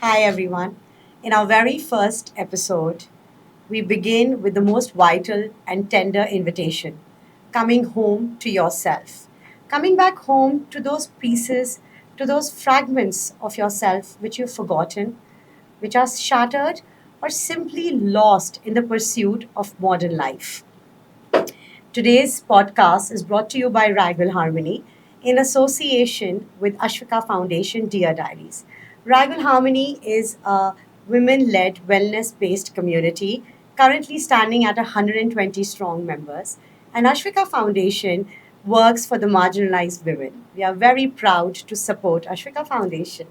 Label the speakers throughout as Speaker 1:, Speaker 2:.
Speaker 1: Hi, everyone. In our very first episode, we begin with the most vital and tender invitation coming home to yourself. Coming back home to those pieces, to those fragments of yourself which you've forgotten, which are shattered or simply lost in the pursuit of modern life. Today's podcast is brought to you by Ragal Harmony in association with Ashvika Foundation Dear Diaries. Ragal Harmony is a women led wellness based community currently standing at 120 strong members. And Ashvika Foundation works for the marginalized women. We are very proud to support Ashvika Foundation.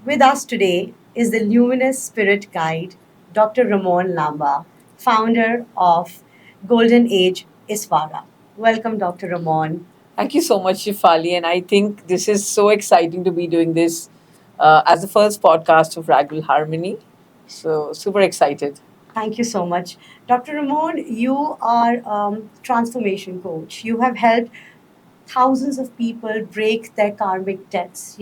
Speaker 1: With us today is the luminous spirit guide, Dr. Ramon Lamba, founder of Golden Age Iswara. Welcome, Dr. Ramon.
Speaker 2: Thank you so much, Shifali. And I think this is so exciting to be doing this as the first podcast of Ragul Harmony. So, super excited.
Speaker 1: Thank you so much. Dr. Ramon, you are transformation coach. You have helped thousands of people break their karmic debts,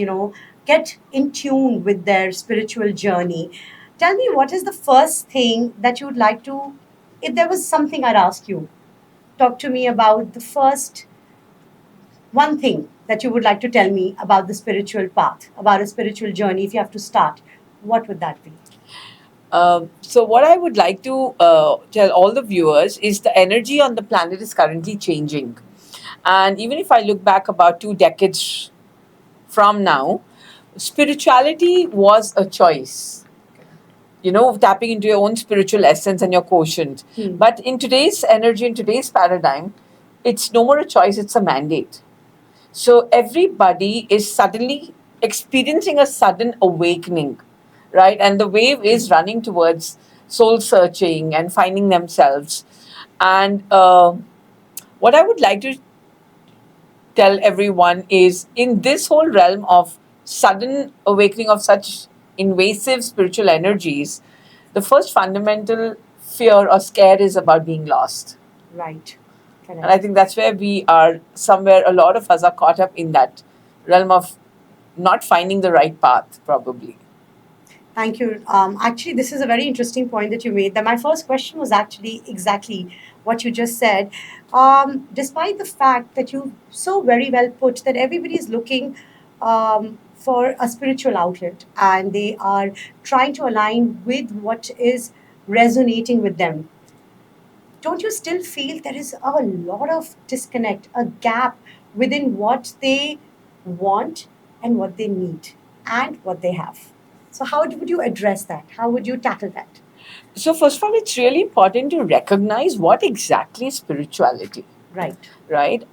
Speaker 1: get in tune with their spiritual journey. Tell me, what is the first thing that you would like to, if there was something I'd ask you, talk to me about the first one thing that you would like to tell me about the spiritual path, about a spiritual journey, if you have to start, what would that be?
Speaker 2: So, what I would like to tell all the viewers is the energy on the planet is currently changing. And even if I look back about 2 decades from now, spirituality was a choice. Tapping into your own spiritual essence and your quotient. But in today's energy, in today's paradigm, it's no more a choice, it's a mandate. So everybody is suddenly experiencing a sudden awakening, right? And the wave is running towards soul searching and finding themselves. And what I would like to tell everyone is in this whole realm of sudden awakening of such invasive spiritual energies, the first fundamental fear or scare is about being lost.
Speaker 1: Right.
Speaker 2: And I think that's where we are somewhere, a lot of us are caught up in that realm of not finding the right path, probably.
Speaker 1: Thank you. Actually, this is a very interesting point that you made. That my first question was actually exactly what you just said. Despite the fact that you so very well put that everybody is looking for a spiritual outlet and they are trying to align with what is resonating with them, don't you still feel there is a lot of disconnect, a gap within what they want and what they need and what they have? So, how would you address that? How would you tackle that?
Speaker 2: So, first of all, it's really important to recognize what exactly is spirituality,
Speaker 1: Right.
Speaker 2: right?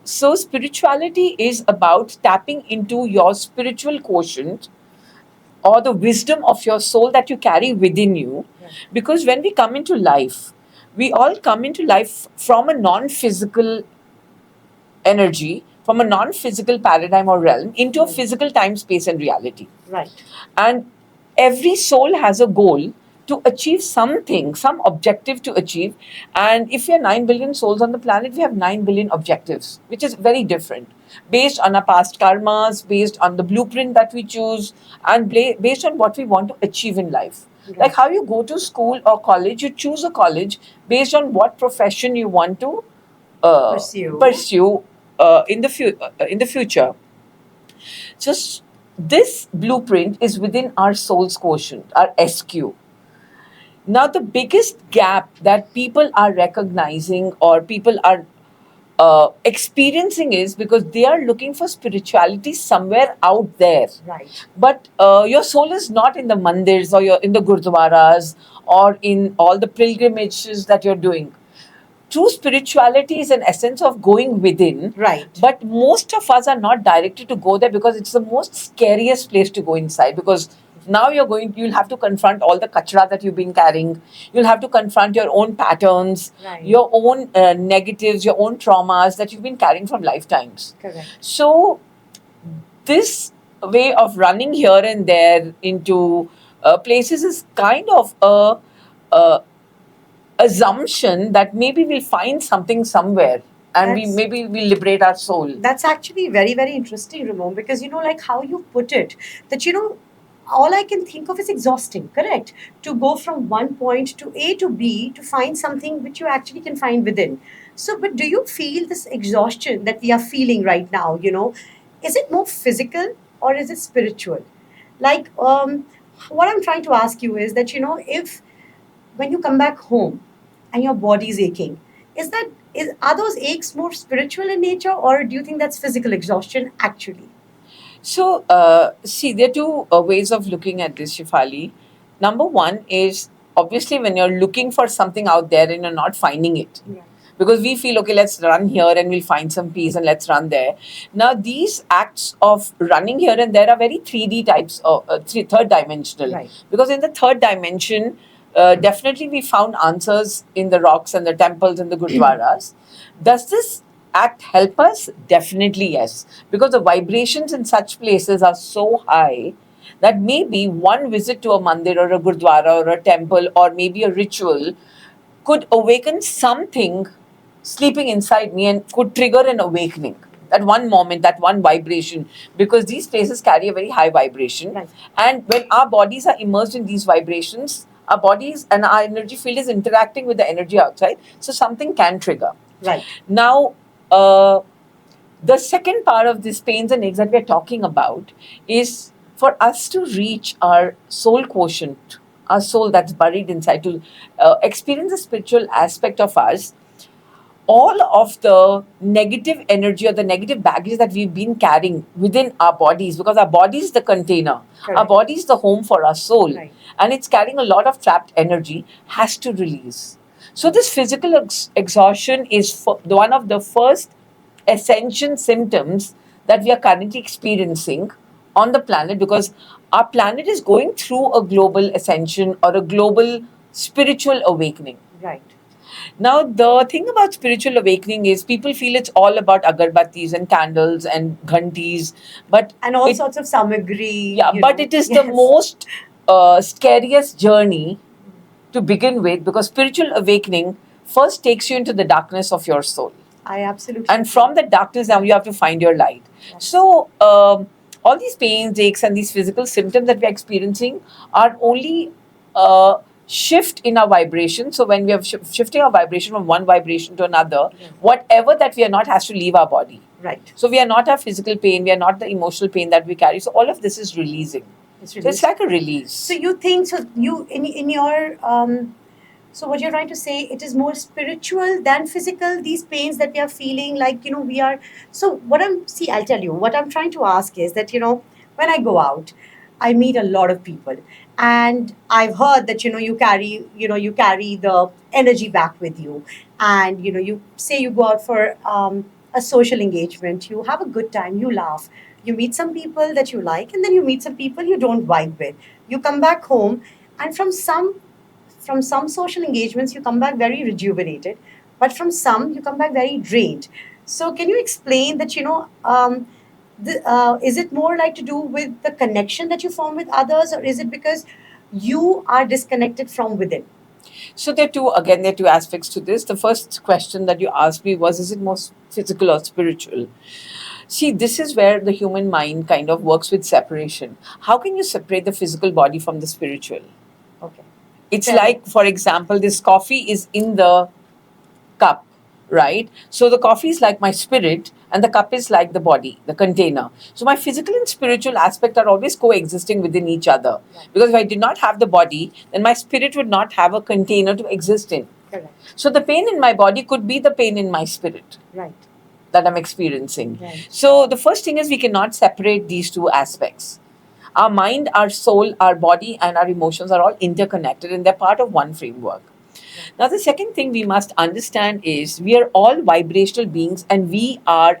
Speaker 2: So, spirituality is about tapping into your spiritual quotient or the wisdom of your soul that you carry within you.
Speaker 1: Right.
Speaker 2: Because when we come into life, we all come into life from a non physical energy, from a non physical paradigm or realm into a physical time, space, and reality.
Speaker 1: Right.
Speaker 2: And every soul has a goal to achieve something, some objective to achieve. And if we are 9 billion souls on the planet, we have 9 billion objectives, which is very different based on our past karmas, based on the blueprint that we choose, and based on what we want to achieve in life.
Speaker 1: Right.
Speaker 2: Like how you go to school or college, you choose a college based on what profession you want to pursue in the future. So this blueprint is within our soul's quotient, our SQ. Now, the biggest gap that people are recognizing or people are experiencing is because they are looking for spirituality somewhere out there.
Speaker 1: Right.
Speaker 2: But your soul is not in the mandirs or you're in the gurdwaras or in all the pilgrimages that you're doing. True spirituality is an essence of going within.
Speaker 1: Right.
Speaker 2: But most of us are not directed to go there because it's the most scariest place to go inside. Because now you'll have to confront all the kachra that you've been carrying. You'll have to confront your own patterns,
Speaker 1: Right.
Speaker 2: your own negatives, your own traumas that you've been carrying from lifetimes.
Speaker 1: Correct.
Speaker 2: So, this way of running here and there into places is kind of a assumption that maybe we'll find something somewhere and we
Speaker 1: That's-
Speaker 2: maybe we liberate our soul.
Speaker 1: That's actually very, very interesting, Ramon, because like how you put it, that all I can think of is exhausting, correct? To go from one point to A to B to find something which you actually can find within. So, but do you feel this exhaustion that we are feeling right now, is it more physical or is it spiritual? Like, what I'm trying to ask you is that, if when you come back home and your body's aching, is that are those aches more spiritual in nature, or do you think that's physical exhaustion actually?
Speaker 2: So, see, there are two ways of looking at this, Shifali. Number one is obviously when you're looking for something out there and you're not finding it.
Speaker 1: Yeah.
Speaker 2: Because we feel, okay, let's run here and we'll find some peace and let's run there. Now, these acts of running here and there are very 3D types, of third dimensional.
Speaker 1: Right.
Speaker 2: Because in the third dimension, definitely we found answers in the rocks and the temples and the gurdwaras. Does this act help us? Definitely yes. Because the vibrations in such places are so high that maybe one visit to a mandir or a gurdwara or a temple or maybe a ritual could awaken something sleeping inside me and could trigger an awakening. That one moment, that one vibration, because these places carry a very high vibration.
Speaker 1: Right.
Speaker 2: And when our bodies are immersed in these vibrations, our bodies and our energy field is interacting with the energy outside. So something can trigger.
Speaker 1: Right.
Speaker 2: Now, the second part of this pains and aches that we're talking about is for us to reach our soul quotient, our soul that's buried inside, to experience the spiritual aspect of us. All of the negative energy or the negative baggage that we've been carrying within our bodies, because our body is the container,
Speaker 1: Correct.
Speaker 2: our body is the home for our soul,
Speaker 1: Right.
Speaker 2: and it's carrying a lot of trapped energy, has to release. So, this physical exhaustion is one of the first essential symptoms that we are currently experiencing on the planet, because our planet is going through a global ascension or a global spiritual awakening.
Speaker 1: Right.
Speaker 2: Now, the thing about spiritual awakening is people feel it's all about agarbattis and candles and ghantis, but
Speaker 1: And all
Speaker 2: it-
Speaker 1: sorts of samagri.
Speaker 2: yeah, but it is the most scariest journey to begin with, because spiritual awakening first takes you into the darkness of your soul.
Speaker 1: I absolutely.
Speaker 2: And from the darkness, now you have to find your light.
Speaker 1: Yes.
Speaker 2: So, all these pains, aches, and these physical symptoms that we're experiencing are only shift in our vibration. So, when we are shifting our vibration from one vibration to another,
Speaker 1: Yes.
Speaker 2: whatever that we are not has to leave our body.
Speaker 1: Right.
Speaker 2: So, we are not our physical pain, we are not the emotional pain that we carry. So, all of this is releasing.
Speaker 1: It's
Speaker 2: So, it's like a release.
Speaker 1: So you think so? You in your so what you're trying to say? It is more spiritual than physical. These pains that we are feeling, like we are. So what I'll tell you. What I'm trying to ask is that when I go out, I meet a lot of people, and I've heard that you carry the energy back with you, and you say you go out for a social engagement. You have a good time. You laugh. You meet some people that you like, and then you meet some people you don't vibe with. You come back home, and from some social engagements you come back very rejuvenated, but from some you come back very drained. So can you explain that is it more like to do with the connection that you form with others, or is it because you are disconnected from within?
Speaker 2: So there are two aspects to this. The first question that you asked me was, is it more physical or spiritual? See, this is where the human mind kind of works with separation. How can you separate the physical body from the spiritual?
Speaker 1: Okay.
Speaker 2: It's
Speaker 1: Fair.
Speaker 2: like, for example, this coffee is in the cup, right? So the coffee is like my spirit, and the cup is like the body, the container. So my physical and spiritual aspect are always coexisting within each other.
Speaker 1: Right.
Speaker 2: Because if I did not have the body, then my spirit would not have a container to exist in.
Speaker 1: Correct.
Speaker 2: So the pain in my body could be the pain in my spirit
Speaker 1: Right.
Speaker 2: that I'm experiencing.
Speaker 1: Right.
Speaker 2: So the first thing is we cannot separate these two aspects. Our mind, our soul, our body, and our emotions are all interconnected, and they're part of one framework. Now, the second thing we must understand is we are all vibrational beings, and we are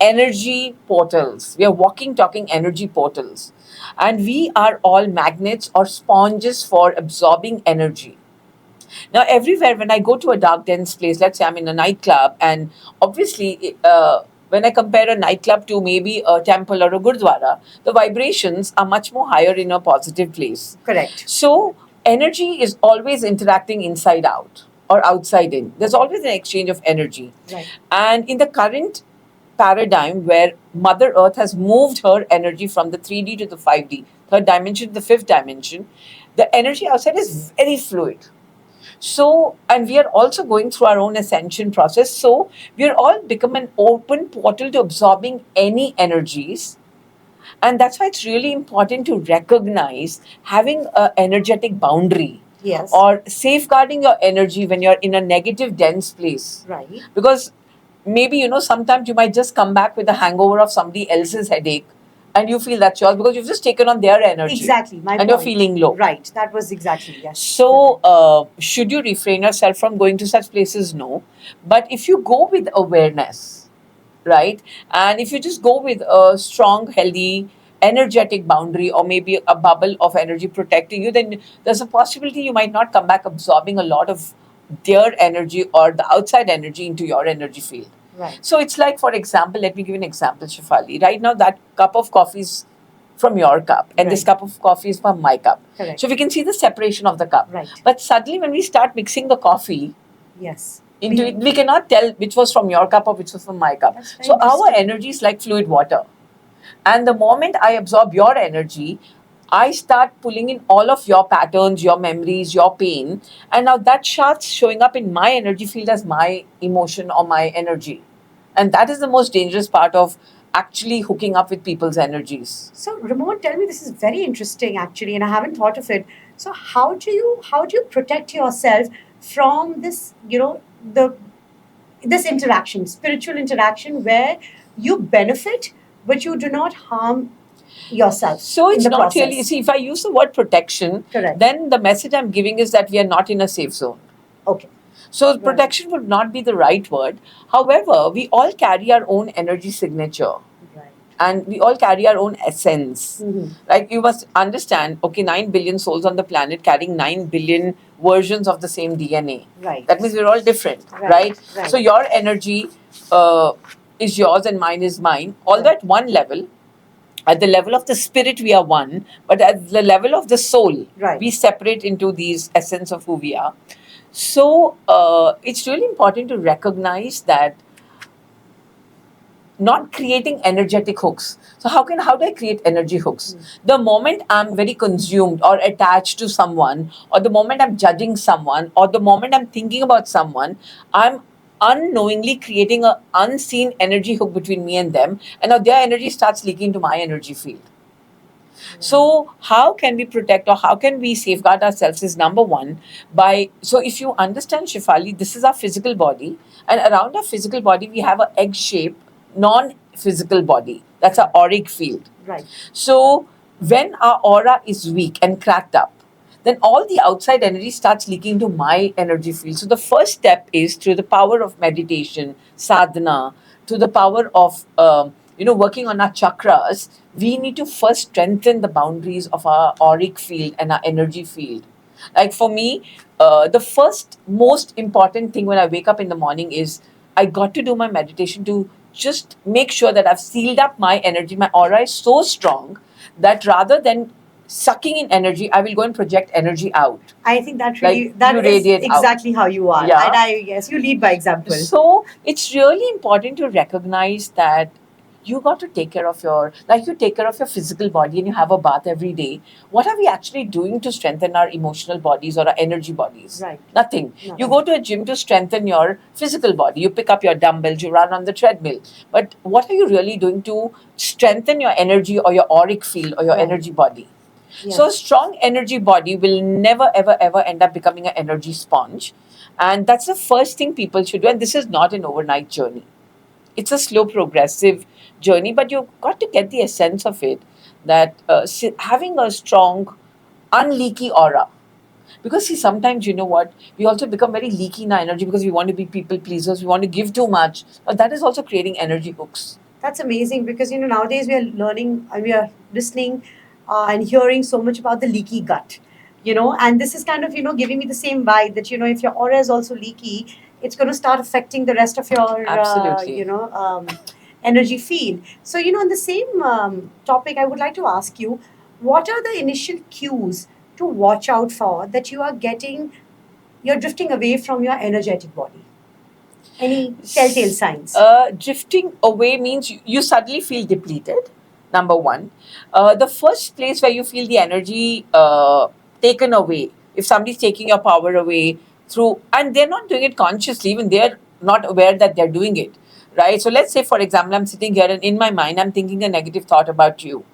Speaker 2: energy portals. We are walking, talking energy portals. And we are all magnets or sponges for absorbing energy. Now, everywhere when I go to a dark, dense place, let's say I'm in a nightclub, and obviously, when I compare a nightclub to maybe a temple or a gurdwara, the vibrations are much more higher in a positive place.
Speaker 1: Correct.
Speaker 2: So, energy is always interacting inside out. or outside in. There's always an exchange of energy.
Speaker 1: Right.
Speaker 2: And in the current paradigm where Mother Earth has moved her energy from the 3D to the 5D, third dimension to the fifth dimension, the energy outside is very fluid. So, and we are also going through our own ascension process. So, we are all become an open portal to absorbing any energies. And that's why it's really important to recognize having an energetic boundary
Speaker 1: Yes.
Speaker 2: or safeguarding your energy when you're in a negative, dense place.
Speaker 1: Right.
Speaker 2: Because maybe, sometimes you might just come back with a hangover of somebody else's headache and you feel that's yours because you've just taken on their energy.
Speaker 1: Exactly. My
Speaker 2: and
Speaker 1: point.
Speaker 2: you're feeling low.
Speaker 1: Right. That was exactly, yes.
Speaker 2: So, should you refrain yourself from going to such places? No. But if you go with awareness, right, and if you just go with a strong, healthy, energetic boundary or maybe a bubble of energy protecting you, then there's a possibility you might not come back absorbing a lot of their energy or the outside energy into your energy field.
Speaker 1: Right.
Speaker 2: So it's like, for example, let me give you an example, Shefali. Right now, that cup of coffee is from your cup, and this
Speaker 1: Right.
Speaker 2: cup of coffee is from my cup.
Speaker 1: Correct.
Speaker 2: So we can see the separation of the cup.
Speaker 1: Right.
Speaker 2: But suddenly, when we start mixing the coffee
Speaker 1: Yes.
Speaker 2: into it, we cannot tell which was from your cup or which was from my cup.
Speaker 1: That's very
Speaker 2: So our
Speaker 1: interesting.
Speaker 2: energy is like fluid water. And the moment I absorb your energy, I start pulling in all of your patterns, your memories, your pain. And now that starts showing up in my energy field as my emotion or my energy. And that is the most dangerous part of actually hooking up with people's energies.
Speaker 1: So, Ramon, tell me, this is very interesting actually, and I haven't thought of it. So, how do you protect yourself from this, this interaction, spiritual interaction, where you benefit but you do not harm yourself?
Speaker 2: So it's
Speaker 1: in the
Speaker 2: not
Speaker 1: process?
Speaker 2: really, see, if I use the word protection,
Speaker 1: Correct.
Speaker 2: then the message I'm giving is that we are not in a safe zone.
Speaker 1: Okay.
Speaker 2: So
Speaker 1: Right.
Speaker 2: protection would not be the right word. However, we all carry our own energy signature
Speaker 1: Right.
Speaker 2: and we all carry our own essence.
Speaker 1: Mhm.
Speaker 2: Like you must understand, okay, 9 billion souls on the planet carrying 9 billion versions of the same DNA.
Speaker 1: Right.
Speaker 2: That means we're all different,
Speaker 1: Right.
Speaker 2: right?
Speaker 1: Right.
Speaker 2: So your energy is yours and mine is mine. Although
Speaker 1: Right.
Speaker 2: at one level, at the level of the spirit, we are one, but at the level of the soul,
Speaker 1: Right.
Speaker 2: we separate into these essence of who we are. So it's really important to recognize that not creating energetic hooks. So how do I create energy hooks? The moment I'm very consumed or attached to someone, or the moment I'm judging someone, or the moment I'm thinking about someone, I'm unknowingly creating an unseen energy hook between me and them, and now their energy starts leaking into my energy field. So, how can we protect or how can we safeguard ourselves is number one by, so if you understand Shefali, this is our physical body, and around our physical body, we have an egg shaped non physical body. That's our auric field.
Speaker 1: Right.
Speaker 2: So, when our aura is weak and cracked up, then all the outside energy starts leaking to my energy field. So, the first step is through the power of meditation, sadhana, to the power of working on our chakras, we need to first strengthen the boundaries of our auric field and our energy field. Like for me, the first most important thing when I wake up in the morning is I got to do my meditation to just make sure that I've sealed up my energy. My aura is so strong that rather than sucking in energy, I will go and project energy out.
Speaker 1: I think that really
Speaker 2: Like
Speaker 1: that
Speaker 2: you
Speaker 1: is
Speaker 2: radiate out.
Speaker 1: exactly how you are.
Speaker 2: Yeah.
Speaker 1: And I guess you lead by example.
Speaker 2: So it's really important to recognize that you got to take care of you take care of your physical body and you have a bath every day. What are we actually doing to strengthen our emotional bodies or our energy bodies?
Speaker 1: Right.
Speaker 2: Nothing. You
Speaker 1: Nothing.
Speaker 2: go to a gym to strengthen your physical body. You pick up your dumbbells, you run on the treadmill. But what are you really doing to strengthen your energy or your auric field or your
Speaker 1: Right.
Speaker 2: energy body?
Speaker 1: Yes.
Speaker 2: So a strong energy body will never, ever, ever end up becoming an energy sponge. And that's the first thing people should do. And this is not an overnight journey. It's a slow, progressive journey, but you've got to get the essence of it that having a strong, unleaky aura. Because, see, sometimes you know what? We also become very leaky in our energy because we want to be people pleasers, we want to give too much. But that is also creating energy hooks.
Speaker 1: That's amazing because nowadays we are learning, we are listening and hearing so much about the leaky gut. And this is kind of giving me the same vibe that if your aura is also leaky, it's going to start affecting the rest of your
Speaker 2: Absolutely.
Speaker 1: energy field. So on the same topic, I would like to ask you, what are the initial cues to watch out for that you are getting you're drifting away from your energetic body? Any telltale signs?
Speaker 2: Drifting away means you suddenly feel depleted, number one. The first place where you feel the energy taken away, if somebody's taking your power away through, and they're not doing it consciously, even they're not aware that they're doing it, right? So let's say, for example, I'm sitting here and in my mind, I'm thinking a negative thought about you.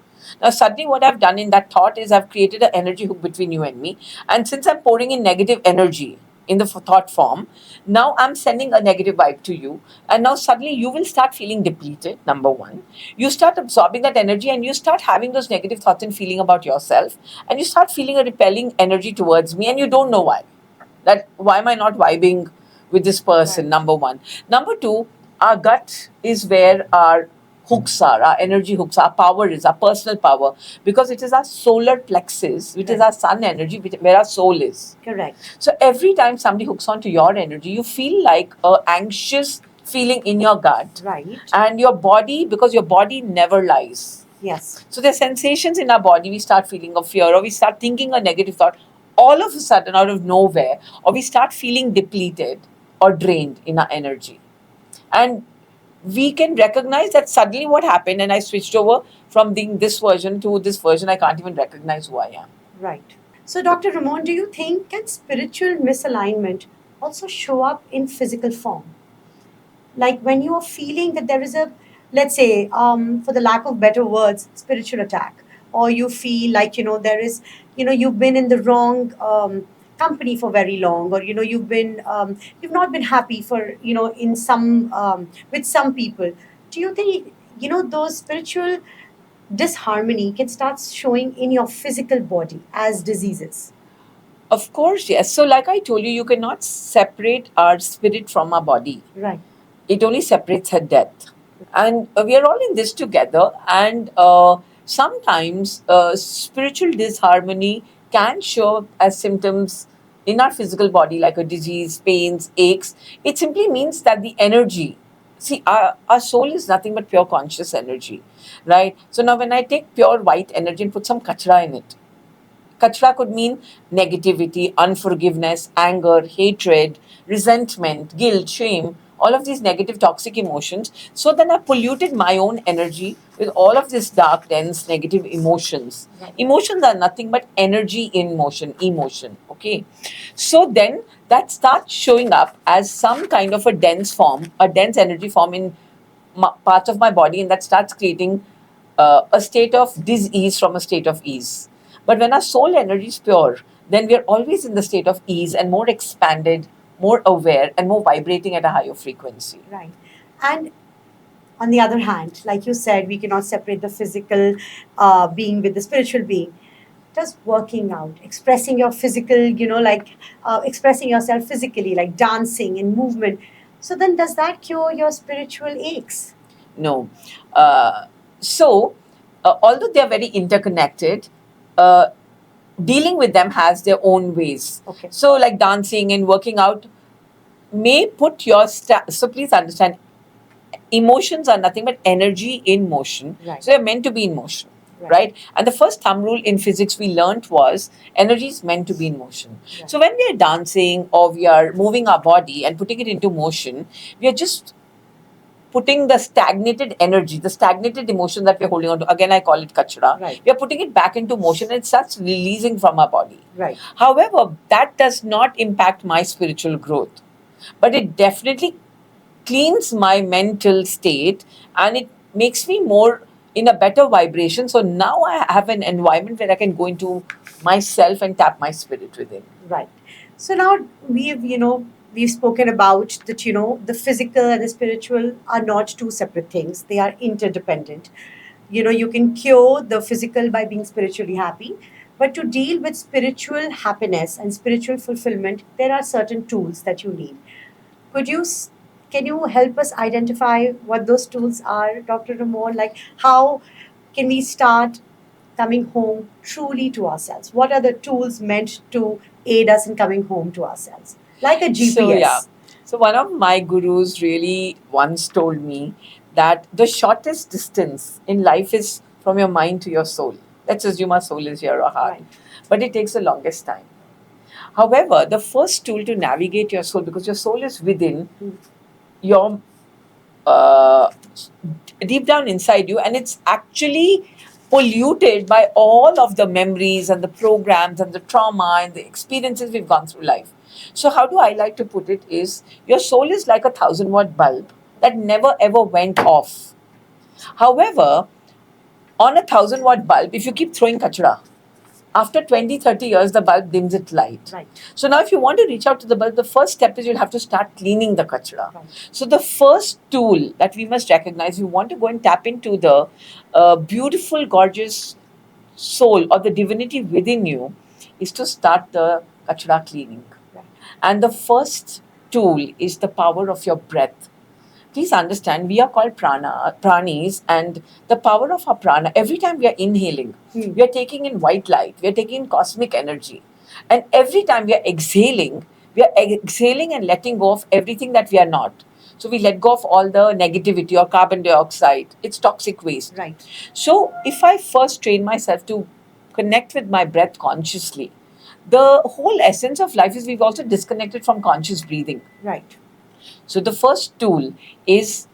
Speaker 2: Now, suddenly, what I've done in that thought is I've created an energy hook between you and me. And since I'm pouring in negative energy in the thought form, now I'm sending a negative vibe to you. And now, suddenly, you will start feeling depleted, number one. You start absorbing that energy and you start having those negative thoughts and feeling about yourself. And you start feeling a repelling energy towards me, and you don't know why. That why am I not vibing with this person?
Speaker 1: Right.
Speaker 2: Number one. Number two, our gut is where our hooks are, our energy hooks, our power is, our personal power, because it is our solar plexus, which is
Speaker 1: Right.
Speaker 2: our sun energy, where our soul is.
Speaker 1: Correct.
Speaker 2: So every time somebody hooks onto your energy, you feel like a anxious feeling in your gut,
Speaker 1: Right.
Speaker 2: and your body, because your body never lies.
Speaker 1: Yes.
Speaker 2: So there's sensations in our body. We start feeling of fear, or we start thinking a negative thought all of a sudden out of nowhere, or we start feeling depleted or drained in our energy. And we can recognize that suddenly what happened, and I switched over from being this version to this version. I can't even recognize who I am.
Speaker 1: Right. So, Dr. Ramon, do you think can spiritual misalignment also show up in physical form? Like when you are feeling that there is a, let's say, for the lack of better words, spiritual attack, or you feel like, there is, you've been in the wrong company for very long, or, you've not been happy for, in some, with some people. Do you think, those spiritual disharmony can start showing in your physical body as diseases?
Speaker 2: Of course, yes. So, like I told you, you cannot separate our spirit from our body.
Speaker 1: Right.
Speaker 2: It only separates at death. And we are all in this together. And sometimes spiritual disharmony can show up as symptoms in our physical body, like a disease, pains, aches. It simply means that the energy, see, our soul is nothing but pure conscious energy, right? So now, when I take pure white energy and put some kachra in it, kachra could mean negativity, unforgiveness, anger, hatred, resentment, guilt, shame, all of these negative, toxic emotions. So then I polluted my own energy with all of these dark, dense, negative emotions.
Speaker 1: Right.
Speaker 2: Emotions are nothing but energy in motion, emotion. Okay. So then that starts showing up as some kind of a dense form, a dense energy form in parts of my body, and that starts creating a state of dis-ease from a state of ease. But when our soul energy is pure, then we are always in the state of ease and more expanded, more aware, and more vibrating at a higher frequency.
Speaker 1: Right. And on the other hand, like you said, we cannot separate the physical being with the spiritual being. Does working out, expressing your physical, like expressing yourself physically, like dancing and movement. So then, does that cure your spiritual aches?
Speaker 2: No. Although they are very interconnected, uh, dealing with them has their own ways.
Speaker 1: Okay.
Speaker 2: So, like dancing and working out may put your so please understand, emotions are nothing but energy in motion.
Speaker 1: Right.
Speaker 2: So they're meant to be in motion, right? And the first thumb rule in physics we learned was energy is meant to be in motion.
Speaker 1: Right.
Speaker 2: So when we are dancing or we are moving our body and putting it into motion, we are just putting the stagnated energy, the stagnated emotion that we're holding on to. Again, I call it kachra.
Speaker 1: Right.
Speaker 2: We are putting it back into motion and it starts releasing from our body.
Speaker 1: Right.
Speaker 2: However, that does not impact my spiritual growth, but it definitely cleans my mental state and it makes me more in a better vibration. So now I have an environment where I can go into myself and tap my spirit within.
Speaker 1: Right. So now we've spoken about that, the physical and the spiritual are not two separate things. They are interdependent. You can cure the physical by being spiritually happy, but to deal with spiritual happiness and spiritual fulfillment, there are certain tools that you need. Could you can you help us identify what those tools are, Dr. Ramon? Like how can we start coming home truly to ourselves? What are the tools meant to aid us in coming home to ourselves? Like a GPS.
Speaker 2: So, yeah. So, one of my gurus really once told me that the shortest distance in life is from your mind to your soul. Let's assume our soul is here or heart.
Speaker 1: Right.
Speaker 2: But it takes the longest time. However, the first tool to navigate your soul, because your soul is within your uh, deep down inside you, and it's actually polluted by all of the memories and the programs and the trauma and the experiences we've gone through life. So, how do I like to put it is your soul is like a 1,000-watt bulb that never ever went off. However, on a 1,000-watt bulb, if you keep throwing kachra, after 20, 30 years, the bulb dims its light.
Speaker 1: Right.
Speaker 2: So now if you want to reach out to the bulb, the first step is you'll have to start cleaning the kachra.
Speaker 1: Right.
Speaker 2: So the first tool that we must recognize, you want to go and tap into the beautiful, gorgeous soul or the divinity within you, is to start the kachra cleaning.
Speaker 1: Right.
Speaker 2: And the first tool is the power of your breath. Please understand, we are called pranis, and the power of our prana, every time we are inhaling, we are taking in white light, we are taking in cosmic energy. And every time we are exhaling and letting go of everything that we are not. So we let go of all the negativity or carbon dioxide, it's toxic waste.
Speaker 1: Right.
Speaker 2: So if I first train myself to connect with my breath consciously, the whole essence of life is we've also disconnected from conscious breathing.
Speaker 1: Right.
Speaker 2: So the first tool is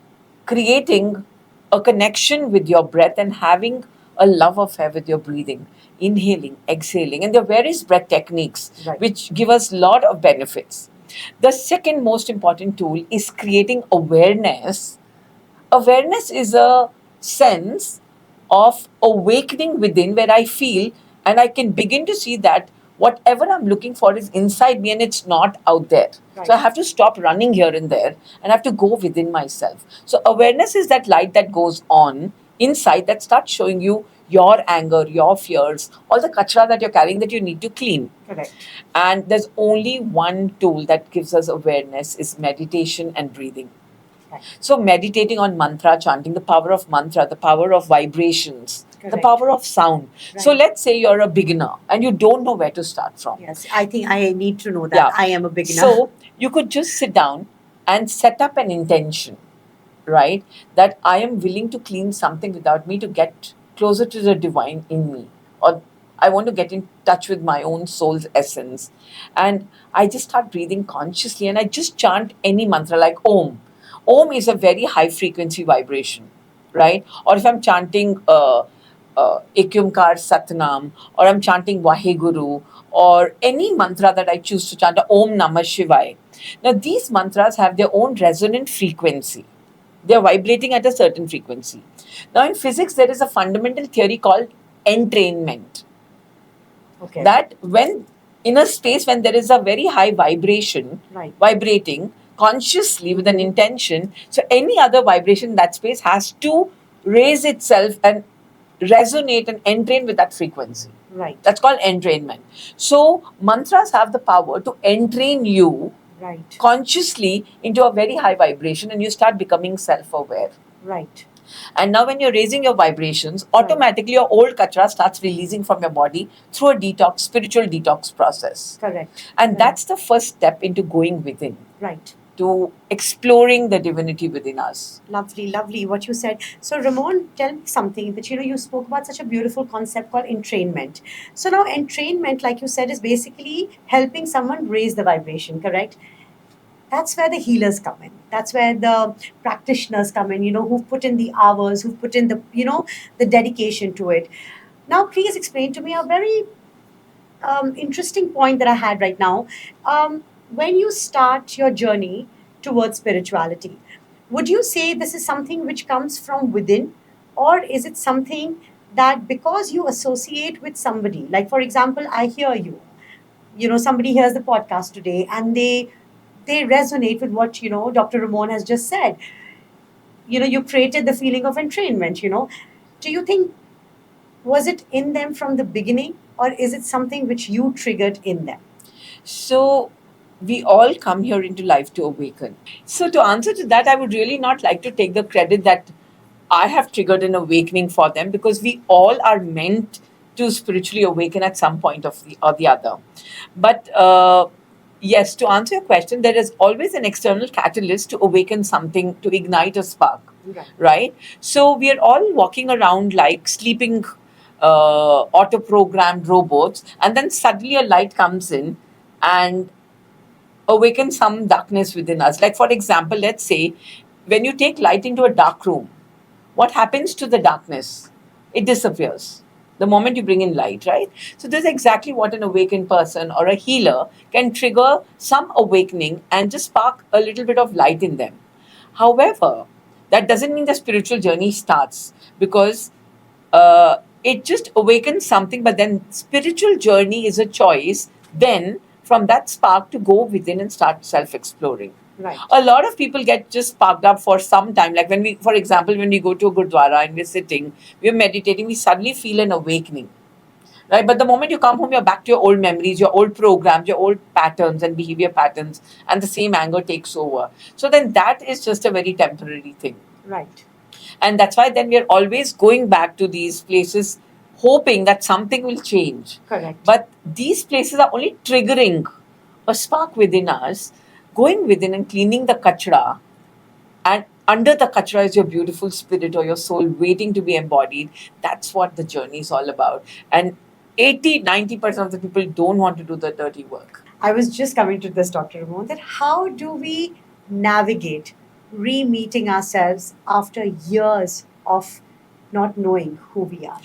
Speaker 2: creating a connection with your breath and having a love affair with your breathing, inhaling, exhaling, and there are various breath techniques
Speaker 1: Right.
Speaker 2: which give us a lot of benefits. The second most important tool is creating awareness. Awareness is a sense of awakening within where I feel and I can begin to see that whatever I'm looking for is inside me and it's not out there.
Speaker 1: Right.
Speaker 2: So I have to stop running here and there and I have to go within myself. So awareness is that light that goes on inside that starts showing you your anger, your fears, all the kachra that you're carrying that you need to clean.
Speaker 1: Correct.
Speaker 2: And there's only one tool that gives us awareness is meditation and breathing.
Speaker 1: Right.
Speaker 2: So meditating on mantra chanting, the power of mantra, the power of vibrations, the
Speaker 1: Correct.
Speaker 2: power of sound. So
Speaker 1: Right.
Speaker 2: let's say you're a beginner and you don't know where to start from.
Speaker 1: Yes, I think I need to know that.
Speaker 2: Yeah.
Speaker 1: I am a beginner.
Speaker 2: So you could just sit down and set up an intention, right? That I am willing to clean something without me to get closer to the divine in me. Or I want to get in touch with my own soul's essence. And I just start breathing consciously and I just chant any mantra like Om. Om is a very high frequency vibration, right? Or if I'm chanting Ekumkar Satnam, or I'm chanting Vaheguru, or any mantra that I choose to chant, Om Namah Shivaya. Now, these mantras have their own resonant frequency. They are vibrating at a certain frequency. Now, in physics, there is a fundamental theory called entrainment.
Speaker 1: Okay.
Speaker 2: That when in a space when there is a very high vibration,
Speaker 1: Right.
Speaker 2: vibrating consciously with an intention, so any other vibration in that space has to raise itself and resonate and entrain with that frequency.
Speaker 1: Right.
Speaker 2: That's called entrainment. So mantras have the power to entrain you
Speaker 1: Right.
Speaker 2: consciously into a very high vibration and you start becoming self-aware.
Speaker 1: Right.
Speaker 2: And now when you're raising your vibrations,
Speaker 1: Right.
Speaker 2: automatically your old kachra starts releasing from your body through a detox, spiritual detox process.
Speaker 1: Correct.
Speaker 2: And
Speaker 1: Right.
Speaker 2: that's the first step into going within,
Speaker 1: Right.
Speaker 2: to exploring the divinity within us.
Speaker 1: Lovely, lovely what you said. So, Ramon, tell me something that you spoke about such a beautiful concept called entrainment. So, now entrainment, like you said, is basically helping someone raise the vibration, correct? That's where the healers come in. That's where the practitioners come in, who've put in the hours, who've put in the dedication to it. Now, please explain to me a very interesting point that I had right now. When you start your journey towards spirituality, would you say this is something which comes from within, or is it something that because you associate with somebody, like for example, I hear you, somebody hears the podcast today and they resonate with what Dr. Ramon has just said. You created the feeling of entrainment. Do you think was it in them from the beginning, or is it something which you triggered in them?
Speaker 2: So we all come here into life to awaken. So to answer to that, I would really not like to take the credit that I have triggered an awakening for them, because we all are meant to spiritually awaken at some point of the other. But yes, to answer your question, there is always an external catalyst to awaken something, to ignite a spark,
Speaker 1: Right.
Speaker 2: right? So we are all walking around like sleeping auto-programmed robots, and then suddenly a light comes in and awaken some darkness within us. Like, for example, let's say when you take light into a dark room, what happens to the darkness? It disappears the moment you bring in light, right? So, this is exactly what an awakened person or a healer can trigger some awakening and just spark a little bit of light in them. However, that doesn't mean the spiritual journey starts, because it just awakens something, but then spiritual journey is a choice then from that spark to go within and start self exploring.
Speaker 1: Right.
Speaker 2: A lot of people get just sparked up for some time. Like when we, for example, when we go to a gurdwara and we're sitting, we're meditating, we suddenly feel an awakening. Right? But the moment you come home, you're back to your old memories, your old programs, your old patterns and behavior patterns, and the same anger takes over. So then that is just a very temporary thing.
Speaker 1: Right.
Speaker 2: And that's why then we're always going back to these places, hoping that something will change.
Speaker 1: Correct.
Speaker 2: But these places are only triggering a spark within us, going within and cleaning the kachra. And under the kachra is your beautiful spirit or your soul waiting to be embodied. That's what the journey is all about. And 80-90% of the people don't want to do the dirty work.
Speaker 1: I was just coming to this, Dr. Ramon, that how do we navigate re-meeting ourselves after years of not knowing who we are?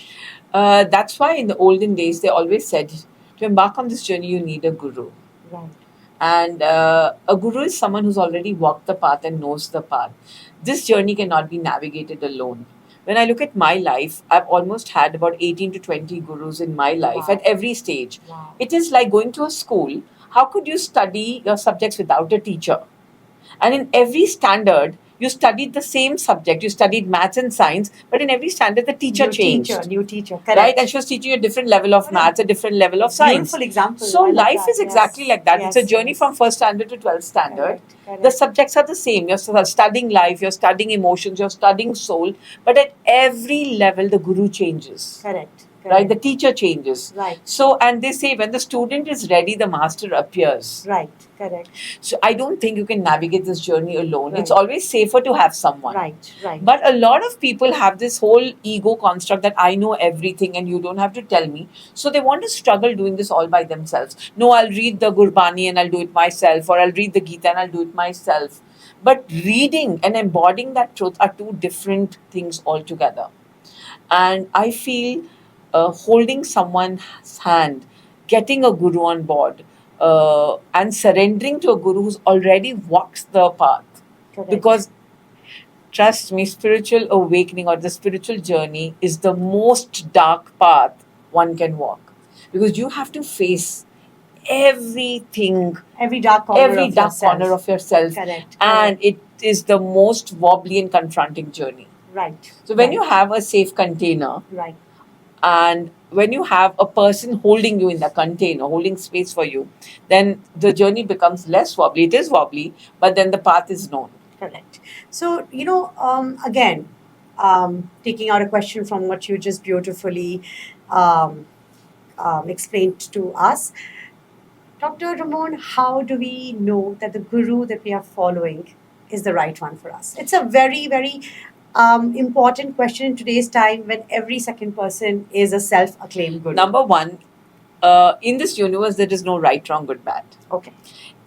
Speaker 2: That's why in the olden days, they always said to embark on this journey, you need a guru.
Speaker 1: Right.
Speaker 2: And a guru is someone who's already walked the path and knows the path. This journey cannot be navigated alone. When I look at my life, I've almost had about 18 to 20 gurus in my life
Speaker 1: Wow.
Speaker 2: at every stage.
Speaker 1: Wow.
Speaker 2: It is like going to a school. How could you study your subjects without a teacher? And in every standard, you studied the same subject. You studied maths and science, but in every standard, the teacher changed.
Speaker 1: New teacher. Correct.
Speaker 2: Right? And she was teaching you a different level of
Speaker 1: Correct.
Speaker 2: maths, a different level of science.
Speaker 1: Beautiful example.
Speaker 2: So
Speaker 1: I love
Speaker 2: life
Speaker 1: that.
Speaker 2: is exactly
Speaker 1: Yes.
Speaker 2: like that.
Speaker 1: Yes,
Speaker 2: It's a journey
Speaker 1: yes.
Speaker 2: from first standard to 12th standard.
Speaker 1: Correct. Correct.
Speaker 2: The subjects are the same. You're studying life, you're studying emotions, you're studying soul, but at every level, the guru changes.
Speaker 1: Correct.
Speaker 2: Right? The teacher changes.
Speaker 1: Right.
Speaker 2: So, and they say when the student is ready, the master appears.
Speaker 1: Right. Correct.
Speaker 2: So, I don't think you can navigate this journey alone.
Speaker 1: Right.
Speaker 2: It's always safer to have someone.
Speaker 1: Right. Right.
Speaker 2: But a lot of people have this whole ego construct that I know everything and you don't have to tell me. So they want to struggle doing this all by themselves. No, I'll read the Gurbani and I'll do it myself, or I'll read the Gita and I'll do it myself. But reading and embodying that truth are two different things altogether. And I feel holding someone's hand, getting a guru on board, and surrendering to a guru who's already walked the path.
Speaker 1: Correct.
Speaker 2: Because trust me, spiritual awakening or the spiritual journey is the most dark path one can walk. Because you have to face everything,
Speaker 1: every dark corner
Speaker 2: every
Speaker 1: of
Speaker 2: dark
Speaker 1: yourself.
Speaker 2: corner of yourself.
Speaker 1: Correct.
Speaker 2: And it is the most wobbly and confronting journey.
Speaker 1: Right.
Speaker 2: So when
Speaker 1: Right.
Speaker 2: you have a safe container,
Speaker 1: Right.
Speaker 2: and when you have a person holding you in the container, holding space for you, then the journey becomes less wobbly. It is wobbly, but then the path is known.
Speaker 1: Correct. So, again, taking out a question from what you just beautifully explained to us, Dr. Ramon, how do we know that the guru that we are following is the right one for us? It's a very, very important question in today's time when every second person is a self-acclaimed guru.
Speaker 2: Number one, in this universe, there is no right, wrong, good, bad.
Speaker 1: Okay.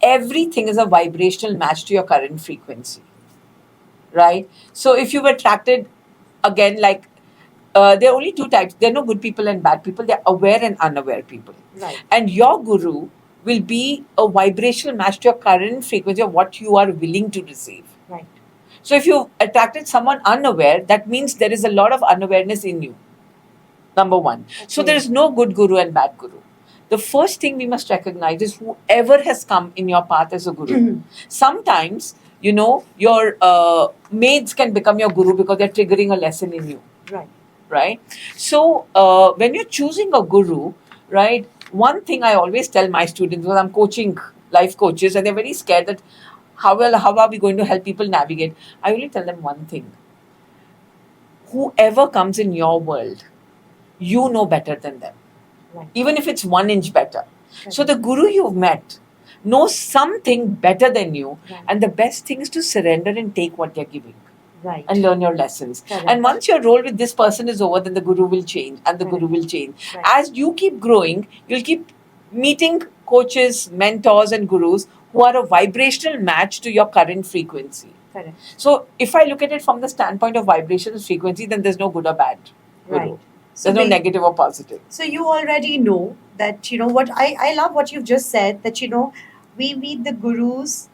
Speaker 2: Everything is a vibrational match to your current frequency. Right? So if you've attracted, again, like, there are only two types. There are no good people and bad people. There are aware and unaware people.
Speaker 1: Right.
Speaker 2: And your guru will be a vibrational match to your current frequency of what you are willing to receive.
Speaker 1: Right.
Speaker 2: So if you've attracted someone unaware, that means there is a lot of unawareness in you. Number one. So
Speaker 1: Okay.
Speaker 2: there is no good guru and bad guru. The first thing we must recognize is whoever has come in your path as a guru. Sometimes, your maids can become your guru because they're triggering a lesson in you.
Speaker 1: Right.
Speaker 2: Right? So when you're choosing a guru, right, one thing I always tell my students, because I'm coaching life coaches and they're very scared that how are we going to help people navigate? I only tell them one thing. Whoever comes in your world, you know better than them.
Speaker 1: Right.
Speaker 2: Even if it's 1 inch better.
Speaker 1: Correct.
Speaker 2: So the guru you've met knows something better than you.
Speaker 1: Right.
Speaker 2: And the best thing is to surrender and take what they're giving
Speaker 1: Right.
Speaker 2: and learn your lessons.
Speaker 1: Correct.
Speaker 2: And once your role with this person is over, then the guru will change and the guru will change.
Speaker 1: Right.
Speaker 2: As you keep growing, you'll keep meeting coaches, mentors, and gurus who are a vibrational match to your current frequency.
Speaker 1: Correct.
Speaker 2: So if I look at it from the standpoint of vibrational frequency, then there's no good or bad guru.
Speaker 1: Right.
Speaker 2: There's no negative or positive.
Speaker 1: So you already know that, what I love what you've just said, that, we meet the gurus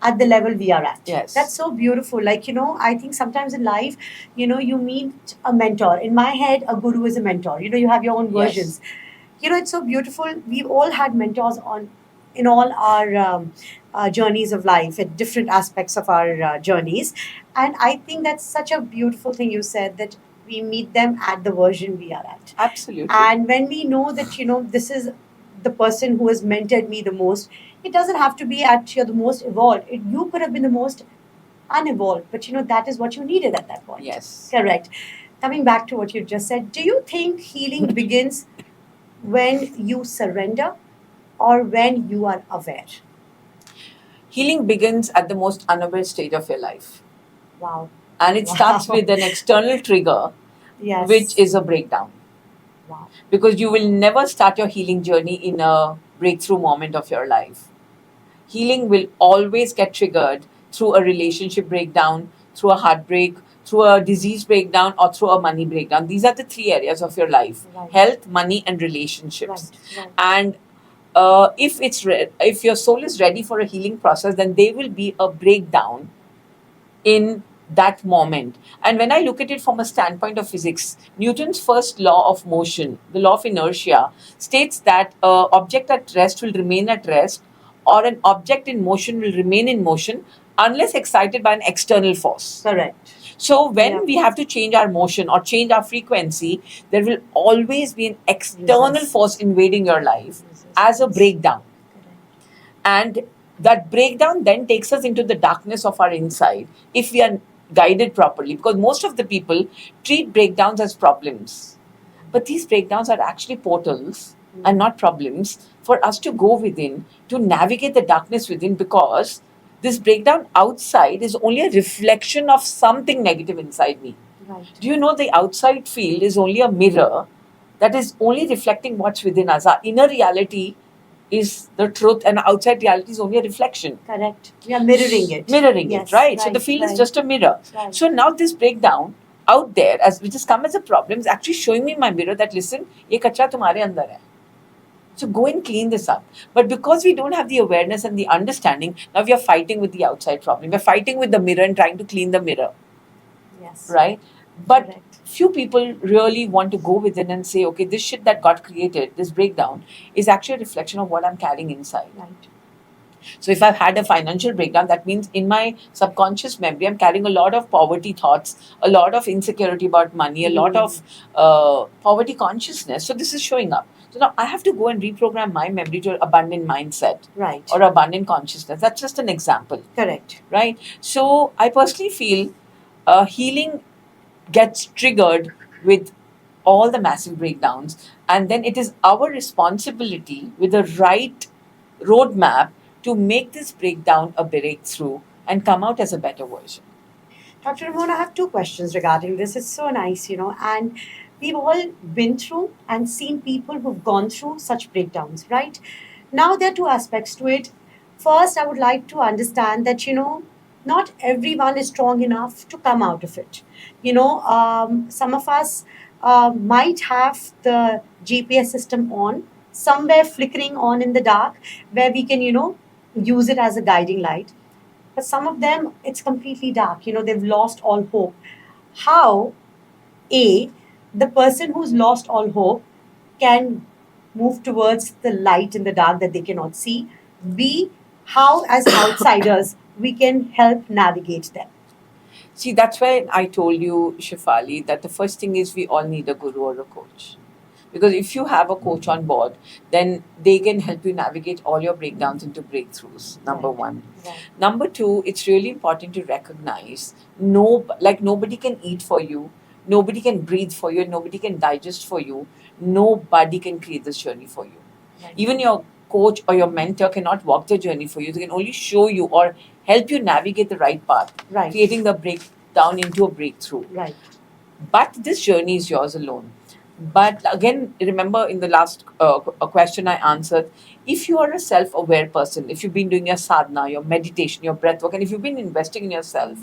Speaker 1: at the level we are at.
Speaker 2: Yes.
Speaker 1: That's so beautiful. Like, I think sometimes in life, you meet a mentor. In my head, a guru is a mentor. You have your own versions. It's so beautiful. We've all had mentors in all our journeys of life, at different aspects of our journeys. And I think that's such a beautiful thing you said, that we meet them at the version we are at.
Speaker 2: Absolutely.
Speaker 1: And when we know that, this is the person who has mentored me the most, it doesn't have to be at you're the most evolved. You could have been the most unevolved, but that is what you needed at that point.
Speaker 2: Yes.
Speaker 1: Correct. Coming back to what you just said, do you think healing begins when you surrender or when you are aware?
Speaker 2: Healing begins at the most unaware stage of your life.
Speaker 1: Wow.
Speaker 2: And it starts with an external trigger,
Speaker 1: Yes.
Speaker 2: which is a breakdown.
Speaker 1: Wow.
Speaker 2: Because you will never start your healing journey in a breakthrough moment of your life. Healing will always get triggered through a relationship breakdown, through a heartbreak, through a disease breakdown, or through a money breakdown. These are the three areas of your life:
Speaker 1: Right.
Speaker 2: health, money, and relationships.
Speaker 1: Right.
Speaker 2: And if your soul is ready for a healing process, then there will be a breakdown in that moment. And when I look at it from a standpoint of physics, Newton's first law of motion, the law of inertia, states that an object at rest will remain at rest, or an object in motion will remain in motion unless excited by an external force.
Speaker 1: Correct.
Speaker 2: So when
Speaker 1: Yeah.
Speaker 2: we have to change our motion or change our frequency, there will always be an external
Speaker 1: Yes.
Speaker 2: force invading your life
Speaker 1: Yes.
Speaker 2: as a breakdown.
Speaker 1: Correct.
Speaker 2: And that breakdown then takes us into the darkness of our inside if we are guided properly, because most of the people treat breakdowns as problems. But these breakdowns are actually portals and not problems for us to go within, to navigate the darkness within, because this breakdown outside is only a reflection of something negative inside me.
Speaker 1: Right.
Speaker 2: Do you know the outside field is only a mirror that is only reflecting what's within us? Our inner reality is the truth, and outside reality is only a reflection.
Speaker 1: Correct. We are mirroring it.
Speaker 2: Mirroring
Speaker 1: Yes,
Speaker 2: it, right? So the
Speaker 1: right,
Speaker 2: field is
Speaker 1: right.
Speaker 2: just a mirror.
Speaker 1: Right.
Speaker 2: So now this breakdown out there, which has come as a problem, is actually showing me my mirror that, listen, ye kachra tumhare andar hai. So go and clean this up. But because we don't have the awareness and the understanding, now we are fighting with the outside problem. We're fighting with the mirror and trying to clean the mirror,
Speaker 1: Yes.
Speaker 2: right? But
Speaker 1: Correct.
Speaker 2: few people really want to go within and say, okay, this shit that got created, this breakdown, is actually a reflection of what I'm carrying inside.
Speaker 1: Right.
Speaker 2: So if I've had a financial breakdown, that means in my subconscious memory, I'm carrying a lot of poverty thoughts, a lot of insecurity about money, a lot of poverty consciousness. So this is showing up. So now I have to go and reprogram my memory to an abundant mindset
Speaker 1: Right.
Speaker 2: or abundant consciousness. That's just an example,
Speaker 1: Correct.
Speaker 2: right? So I personally feel healing gets triggered with all the massive breakdowns, and then it is our responsibility with the right roadmap to make this breakdown a breakthrough and come out as a better version.
Speaker 1: Dr. Ramon, I have two questions regarding this. It's so nice, and we've all been through and seen people who've gone through such breakdowns, right? Now, there are two aspects to it. First, I would like to understand that, not everyone is strong enough to come out of it. Some of us might have the GPS system on, somewhere flickering on in the dark, where we can, use it as a guiding light. But some of them, it's completely dark. They've lost all hope. How, A, the person who's lost all hope can move towards the light in the dark that they cannot see? B, how, as outsiders, we can help navigate them?
Speaker 2: See, that's why I told you, Shifali, that the first thing is we all need a guru or a coach. Because if you have a coach on board, then they can help you navigate all your breakdowns into breakthroughs, number
Speaker 1: Right.
Speaker 2: one.
Speaker 1: Right.
Speaker 2: Number two, it's really important to recognize nobody can eat for you, nobody can breathe for you, and nobody can digest for you. Nobody can create this journey for you.
Speaker 1: Right.
Speaker 2: Even your coach or your mentor cannot walk the journey for you. They can only show you or help you navigate the right path,
Speaker 1: Right.
Speaker 2: creating the breakdown into a breakthrough.
Speaker 1: Right.
Speaker 2: But this journey is yours alone. But again, remember in the last question I answered, if you are a self aware person, if you've been doing your sadhana, your meditation, your breath work, and if you've been investing in yourself,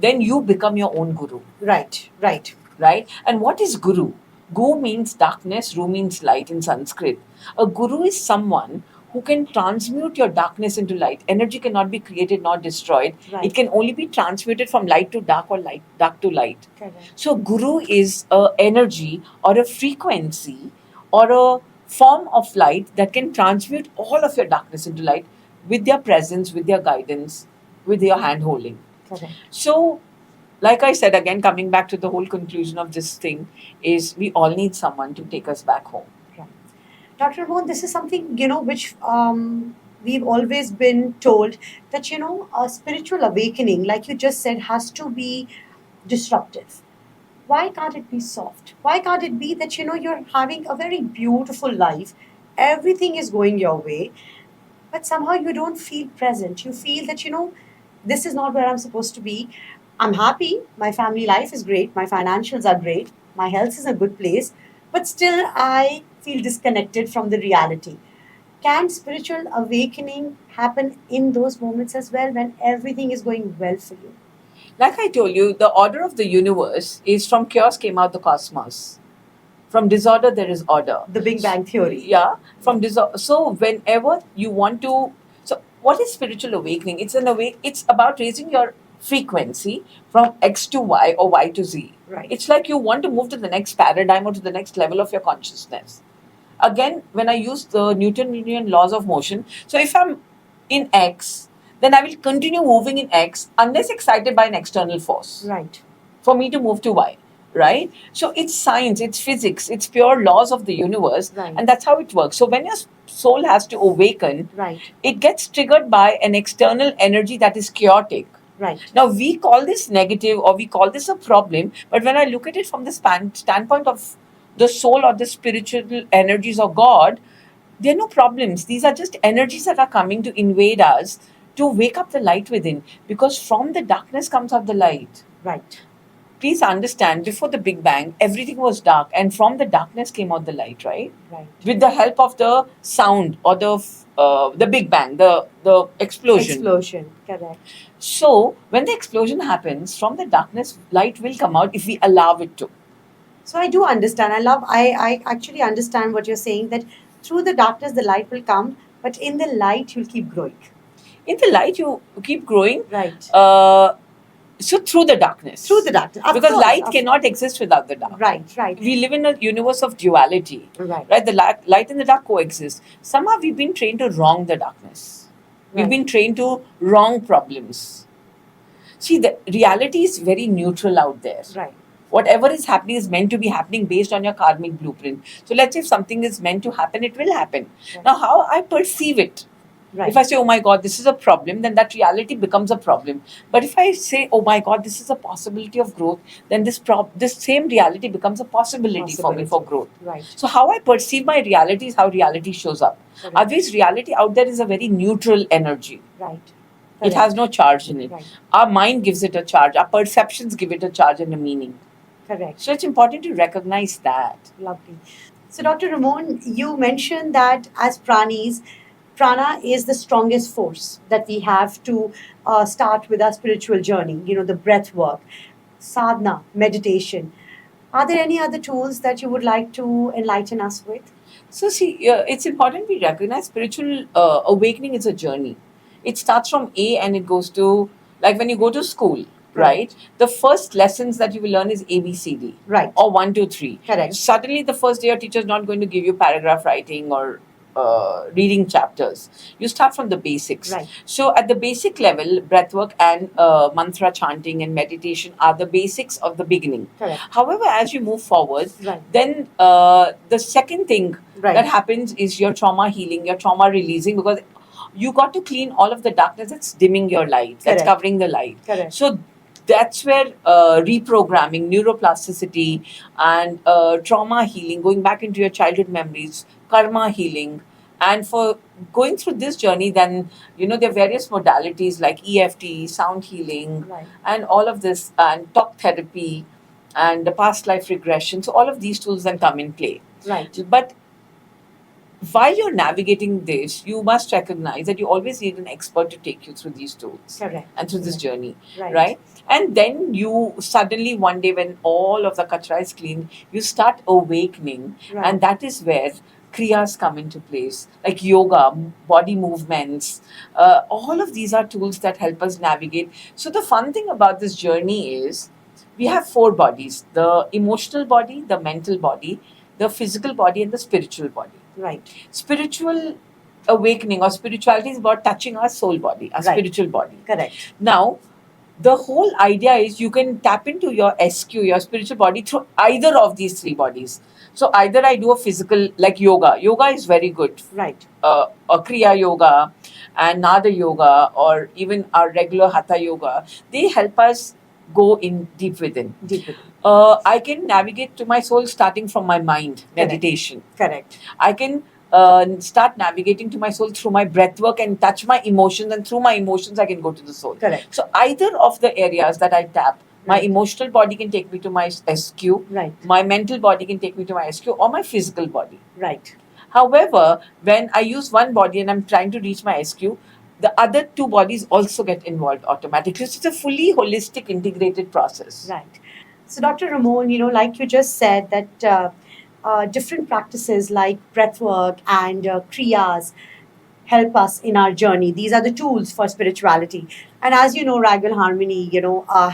Speaker 2: then you become your own guru.
Speaker 1: Right, right.
Speaker 2: Right? And what is guru? Gu means darkness, Ru means light in Sanskrit. A guru is someone who can transmute your darkness into light. Energy cannot be created nor destroyed.
Speaker 1: Right.
Speaker 2: It can only be transmuted from light to dark or dark to light.
Speaker 1: Correct.
Speaker 2: So guru is a energy or a frequency or a form of light that can transmute all of your darkness into light with their presence, with their guidance, with their hand holding.
Speaker 1: Correct.
Speaker 2: So, like I said, again, coming back to the whole conclusion of this thing, is we all need someone to take us back home.
Speaker 1: Dr. Mohan, this is something, which we've always been told that, a spiritual awakening, like you just said, has to be disruptive. Why can't it be soft? Why can't it be that, you're having a very beautiful life, everything is going your way, but somehow you don't feel present. You feel that, this is not where I'm supposed to be. I'm happy. My family life is great. My financials are great. My health is in a good place. But still, I feel disconnected from the reality. Can spiritual awakening happen in those moments as well when everything is going well for you?
Speaker 2: Like I told you, the order of the universe is from chaos came out the cosmos. From disorder, there is order.
Speaker 1: The Big Bang Theory.
Speaker 2: Yeah. From disorder. So, whenever you want to. So, what is spiritual awakening? It's about raising your frequency from X to Y or Y to Z.
Speaker 1: Right.
Speaker 2: It's like you want to move to the next paradigm or to the next level of your consciousness. Again, when I use the Newtonian laws of motion, so if I'm in X, then I will continue moving in X unless excited by an external force.
Speaker 1: Right.
Speaker 2: For me to move to Y. Right? So it's science, it's physics, it's pure laws of the universe,
Speaker 1: Right.
Speaker 2: and that's how it works. So when your soul has to awaken,
Speaker 1: Right.
Speaker 2: it gets triggered by an external energy that is chaotic.
Speaker 1: Right.
Speaker 2: Now, we call this negative or we call this a problem, but when I look at it from the standpoint of the soul or the spiritual energies of God, there are no problems. These are just energies that are coming to invade us to wake up the light within, because from the darkness comes out the light.
Speaker 1: Right.
Speaker 2: Please understand, before the Big Bang, everything was dark, and from the darkness came out the light, right?
Speaker 1: Right.
Speaker 2: With the help of the sound or the Big Bang, the explosion.
Speaker 1: Explosion. Correct.
Speaker 2: So when the explosion happens, from the darkness, light will come out if we allow it to.
Speaker 1: So I do understand. I actually understand what you're saying, that through the darkness the light will come, but in the light you'll keep growing.
Speaker 2: In the light, you keep growing.
Speaker 1: Right.
Speaker 2: So through the darkness.
Speaker 1: Through the darkness. Of
Speaker 2: Because
Speaker 1: course,
Speaker 2: light
Speaker 1: of-
Speaker 2: cannot exist without the dark.
Speaker 1: Right, right.
Speaker 2: We live in a universe of duality.
Speaker 1: Right.
Speaker 2: Right? The light and the dark coexist. Somehow we've been trained to wrong the darkness. We've
Speaker 1: Right.
Speaker 2: been trained to wrong problems. See, the reality is very neutral out there.
Speaker 1: Right.
Speaker 2: Whatever is happening is meant to be happening based on your karmic blueprint. So let's say if something is meant to happen, it will happen.
Speaker 1: Right.
Speaker 2: Now, how I perceive it.
Speaker 1: Right.
Speaker 2: If I say, oh my God, this is a problem, then that reality becomes a problem. But if I say, oh my God, this is a possibility of growth, then this same reality becomes a possibility for me for growth.
Speaker 1: Right.
Speaker 2: So how I perceive my reality is how reality shows up.
Speaker 1: Correct.
Speaker 2: Otherwise, reality out there is a very neutral energy.
Speaker 1: Right.
Speaker 2: It has no charge in it.
Speaker 1: Right.
Speaker 2: Our mind gives it a charge. Our perceptions give it a charge and a meaning.
Speaker 1: Correct.
Speaker 2: So it's important to recognize that.
Speaker 1: Lovely. So, Dr. Ramon, you mentioned that as pranis, prana is the strongest force that we have to start with our spiritual journey, the breath work, sadhana, meditation. Are there any other tools that you would like to enlighten us with?
Speaker 2: So see, it's important we recognize spiritual awakening is a journey. It starts from A and it goes to, like when you go to school, right? The first lessons that you will learn is ABCD.
Speaker 1: Right.
Speaker 2: Or 1, 2, 3.
Speaker 1: Correct.
Speaker 2: Suddenly, the first day, your teacher is not going to give you paragraph writing or reading chapters. You start from the basics.
Speaker 1: Right.
Speaker 2: So, at the basic level, breathwork and mantra chanting and meditation are the basics of the beginning.
Speaker 1: Correct.
Speaker 2: However, as you move forward,
Speaker 1: Right.
Speaker 2: then the second thing
Speaker 1: Right.
Speaker 2: that happens is your trauma healing, your trauma releasing, because you got to clean all of the darkness that's dimming your light, that's
Speaker 1: Correct.
Speaker 2: covering the light.
Speaker 1: Correct.
Speaker 2: So that's where reprogramming, neuroplasticity, and trauma healing, going back into your childhood memories, karma healing. And for going through this journey, then, there are various modalities like EFT, sound healing,
Speaker 1: Right.
Speaker 2: and all of this, and talk therapy, and the past life regression. So all of these tools then come in play.
Speaker 1: Right.
Speaker 2: But while you're navigating this, you must recognize that you always need an expert to take you through these tools
Speaker 1: Correct.
Speaker 2: and through this journey,
Speaker 1: Right.
Speaker 2: right? And then you suddenly one day, when all of the kachra is clean, you start awakening,
Speaker 1: Right.
Speaker 2: and that is where kriyas come into place, like yoga, body movements. All of these are tools that help us navigate. So the fun thing about this journey is we have four bodies: the emotional body, the mental body, the physical body, and the spiritual body.
Speaker 1: Right.
Speaker 2: Spiritual awakening or spirituality is about touching our soul body, our
Speaker 1: Right.
Speaker 2: spiritual body.
Speaker 1: Correct.
Speaker 2: Now, the whole idea is you can tap into your SQ, your spiritual body, through either of these three bodies. So either I do a physical, like yoga. Yoga is very good.
Speaker 1: Right.
Speaker 2: Or Kriya Yoga and Nada Yoga, or even our regular Hatha Yoga. They help us go in deep within.
Speaker 1: Deep within.
Speaker 2: I can navigate to my soul starting from my mind,
Speaker 1: Correct.
Speaker 2: meditation.
Speaker 1: Correct.
Speaker 2: I can start navigating to my soul through my breath work and touch my emotions, and through my emotions, I can go to the soul.
Speaker 1: Correct.
Speaker 2: So, either of the areas that I tap, my
Speaker 1: Right.
Speaker 2: emotional body can take me to my SQ,
Speaker 1: Right.
Speaker 2: my mental body can take me to my SQ, or my physical body.
Speaker 1: Right.
Speaker 2: However, when I use one body and I'm trying to reach my SQ, the other two bodies also get involved automatically. So, it's a fully holistic, integrated process.
Speaker 1: Right. So, Dr. Ramon, like you just said, that different practices like breath work and kriyas help us in our journey. These are the tools for spirituality. And as you know, Ragal Harmony,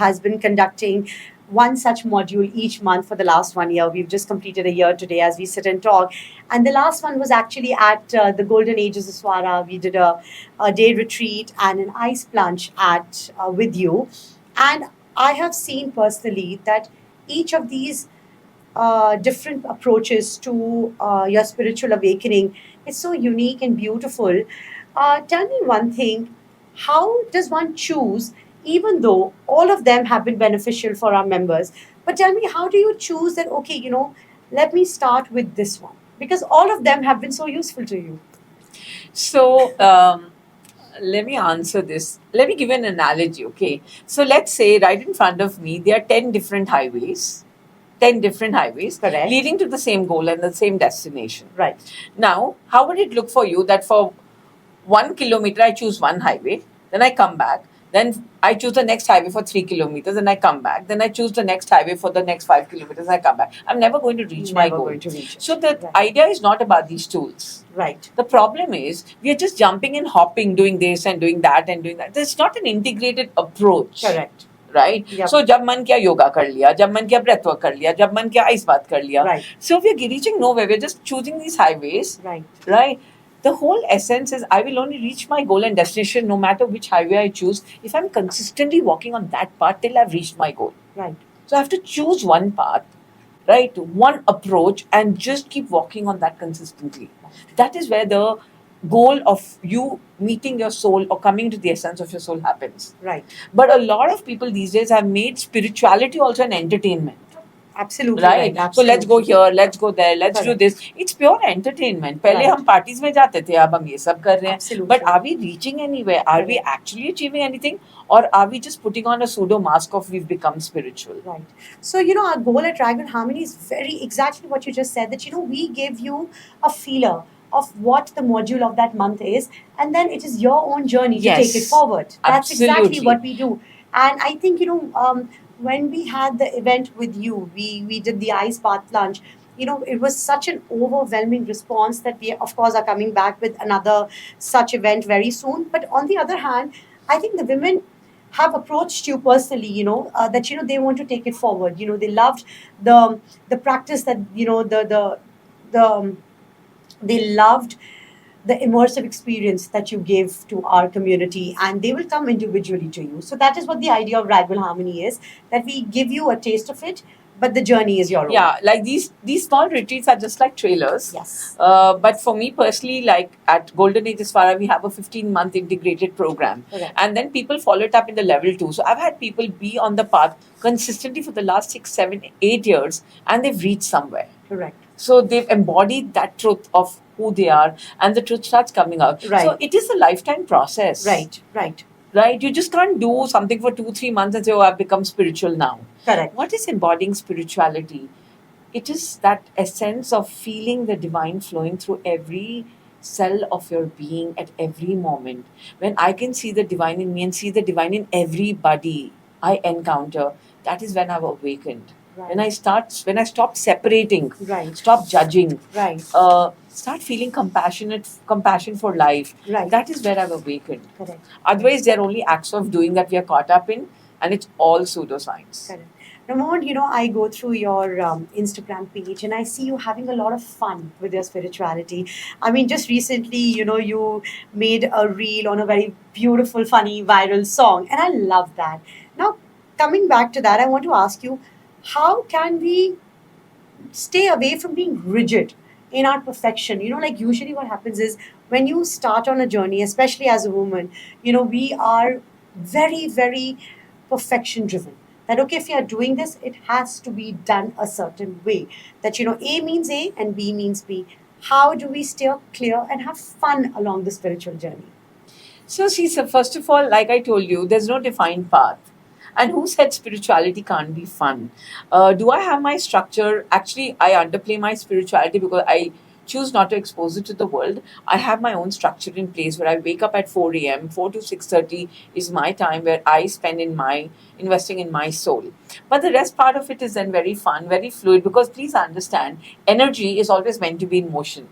Speaker 1: has been conducting one such module each month for the last 1 year. We've just completed a year today as we sit and talk. And the last one was actually at the Golden Ages of Swara. We did a day retreat and an ice plunge at with you. And I have seen personally that each of these different approaches to your spiritual awakening is so unique and beautiful. Tell me one thing: how does one choose, even though all of them have been beneficial for our members? But tell me, how do you choose that? Okay, let me start with this one because all of them have been so useful to you.
Speaker 2: So, let me answer this. Let me give an analogy, okay? So, let's say right in front of me, there are 10 different highways. 10 different highways
Speaker 1: Correct.
Speaker 2: leading to the same goal and the same destination.
Speaker 1: Right.
Speaker 2: Now, how would it look for you that for 1 kilometer I choose one highway, then I come back, then I choose the next highway for 3 kilometers, and I come back, then I choose the next highway for the next 5 kilometers, and I come back. I'm never going to reach my
Speaker 1: Never
Speaker 2: goal.
Speaker 1: going to reach it.
Speaker 2: So the
Speaker 1: Right.
Speaker 2: idea is not about these tools.
Speaker 1: Right.
Speaker 2: The problem is we are just jumping and hopping, doing this and doing that and doing that. There's not an integrated approach.
Speaker 1: Correct.
Speaker 2: Right?
Speaker 1: Yep.
Speaker 2: So जब मन किया योगा कर लिया, जब मन किया breath work कर लिया, जब मन किया ice bath कर लिया.
Speaker 1: Right.
Speaker 2: So we're reaching nowhere. We're just choosing these highways,
Speaker 1: Right.
Speaker 2: right? The whole essence is I will only reach my goal and destination no matter which highway I choose if I'm consistently walking on that path till I've reached my goal.
Speaker 1: Right.
Speaker 2: So I have to choose one path, right? One approach, and just keep walking on that consistently. That is where the goal of you meeting your soul or coming to the essence of your soul happens.
Speaker 1: Right.
Speaker 2: But a lot of people these days have made spirituality also an entertainment.
Speaker 1: Absolutely.
Speaker 2: Right. So let's go here, let's go there, let's do
Speaker 1: Correct.
Speaker 2: this. It's pure entertainment. पहले
Speaker 1: Right.
Speaker 2: हम parties में जाते थे, अब हम ये सब कर रहे हैं.
Speaker 1: Absolutely.
Speaker 2: But are we reaching anywhere? Are we actually achieving anything? Or are we just putting on a pseudo mask of we've become spiritual?
Speaker 1: Right. So, our goal at Dragon Harmony is very exactly what you just said, that, we give you a feeler of what the module of that month is, and then it is your own journey to take it
Speaker 2: Yes.
Speaker 1: forward. That's exactly
Speaker 2: Absolutely.
Speaker 1: what we do. And I think, when we had the event with you, we did the ice bath lunch. It was such an overwhelming response that we, of course, are coming back with another such event very soon. But on the other hand, I think the women have approached you personally, that they want to take it forward. They loved the practice that the they loved the immersive experience that you gave to our community, and they will come individually to you. So that is what the idea of Ragwell Harmony is, that we give you a taste of it, but the journey is your own.
Speaker 2: Yeah, like these small retreats are just like trailers.
Speaker 1: Yes.
Speaker 2: But for me personally, like at Golden Ages Farah, we have a 15-month integrated program.
Speaker 1: Correct.
Speaker 2: And then people follow it up in the level 2. So I've had people be on the path consistently for the last 6, 7, 8 years, and they've reached somewhere.
Speaker 1: Correct.
Speaker 2: So they've embodied that truth of who they are, and the truth starts coming out.
Speaker 1: Right.
Speaker 2: So it is a lifetime process.
Speaker 1: Right. Right.
Speaker 2: Right? You just can't do something for 2, 3 months and say, oh, I've become spiritual now.
Speaker 1: Correct.
Speaker 2: What is embodying spirituality? It is that essence of feeling the divine flowing through every cell of your being at every moment. When I can see the divine in me and see the divine in everybody I encounter, that is when I've awakened.
Speaker 1: Right.
Speaker 2: When I stop separating,
Speaker 1: Right.
Speaker 2: stop judging,
Speaker 1: Right.
Speaker 2: start feeling compassion for life.
Speaker 1: Right.
Speaker 2: That is where I've awakened.
Speaker 1: Correct.
Speaker 2: Otherwise, they're only acts of doing that we are caught up in, and it's all pseudoscience.
Speaker 1: Correct. Ramon, I go through your Instagram page and I see you having a lot of fun with your spirituality. I mean, just recently, you made a reel on a very beautiful, funny, viral song, and I love that. Now, coming back to that, I want to ask you, how can we stay away from being rigid in our perfection? Like usually what happens is when you start on a journey, especially as a woman, we are very, very perfection driven. That okay, if you are doing this, it has to be done a certain way. That A means A and B means B. How do we steer clear and have fun along the spiritual journey?
Speaker 2: So first of all, like I told you, there's no defined path. And who said spirituality can't be fun? Do I have my structure? Actually, I underplay my spirituality because I choose not to expose it to the world. I have my own structure in place where I wake up at 4 a.m. 4 to 6:30 is my time where I spend investing in my soul. But the rest part of it is then very fun, very fluid, because please understand, energy is always meant to be in motion.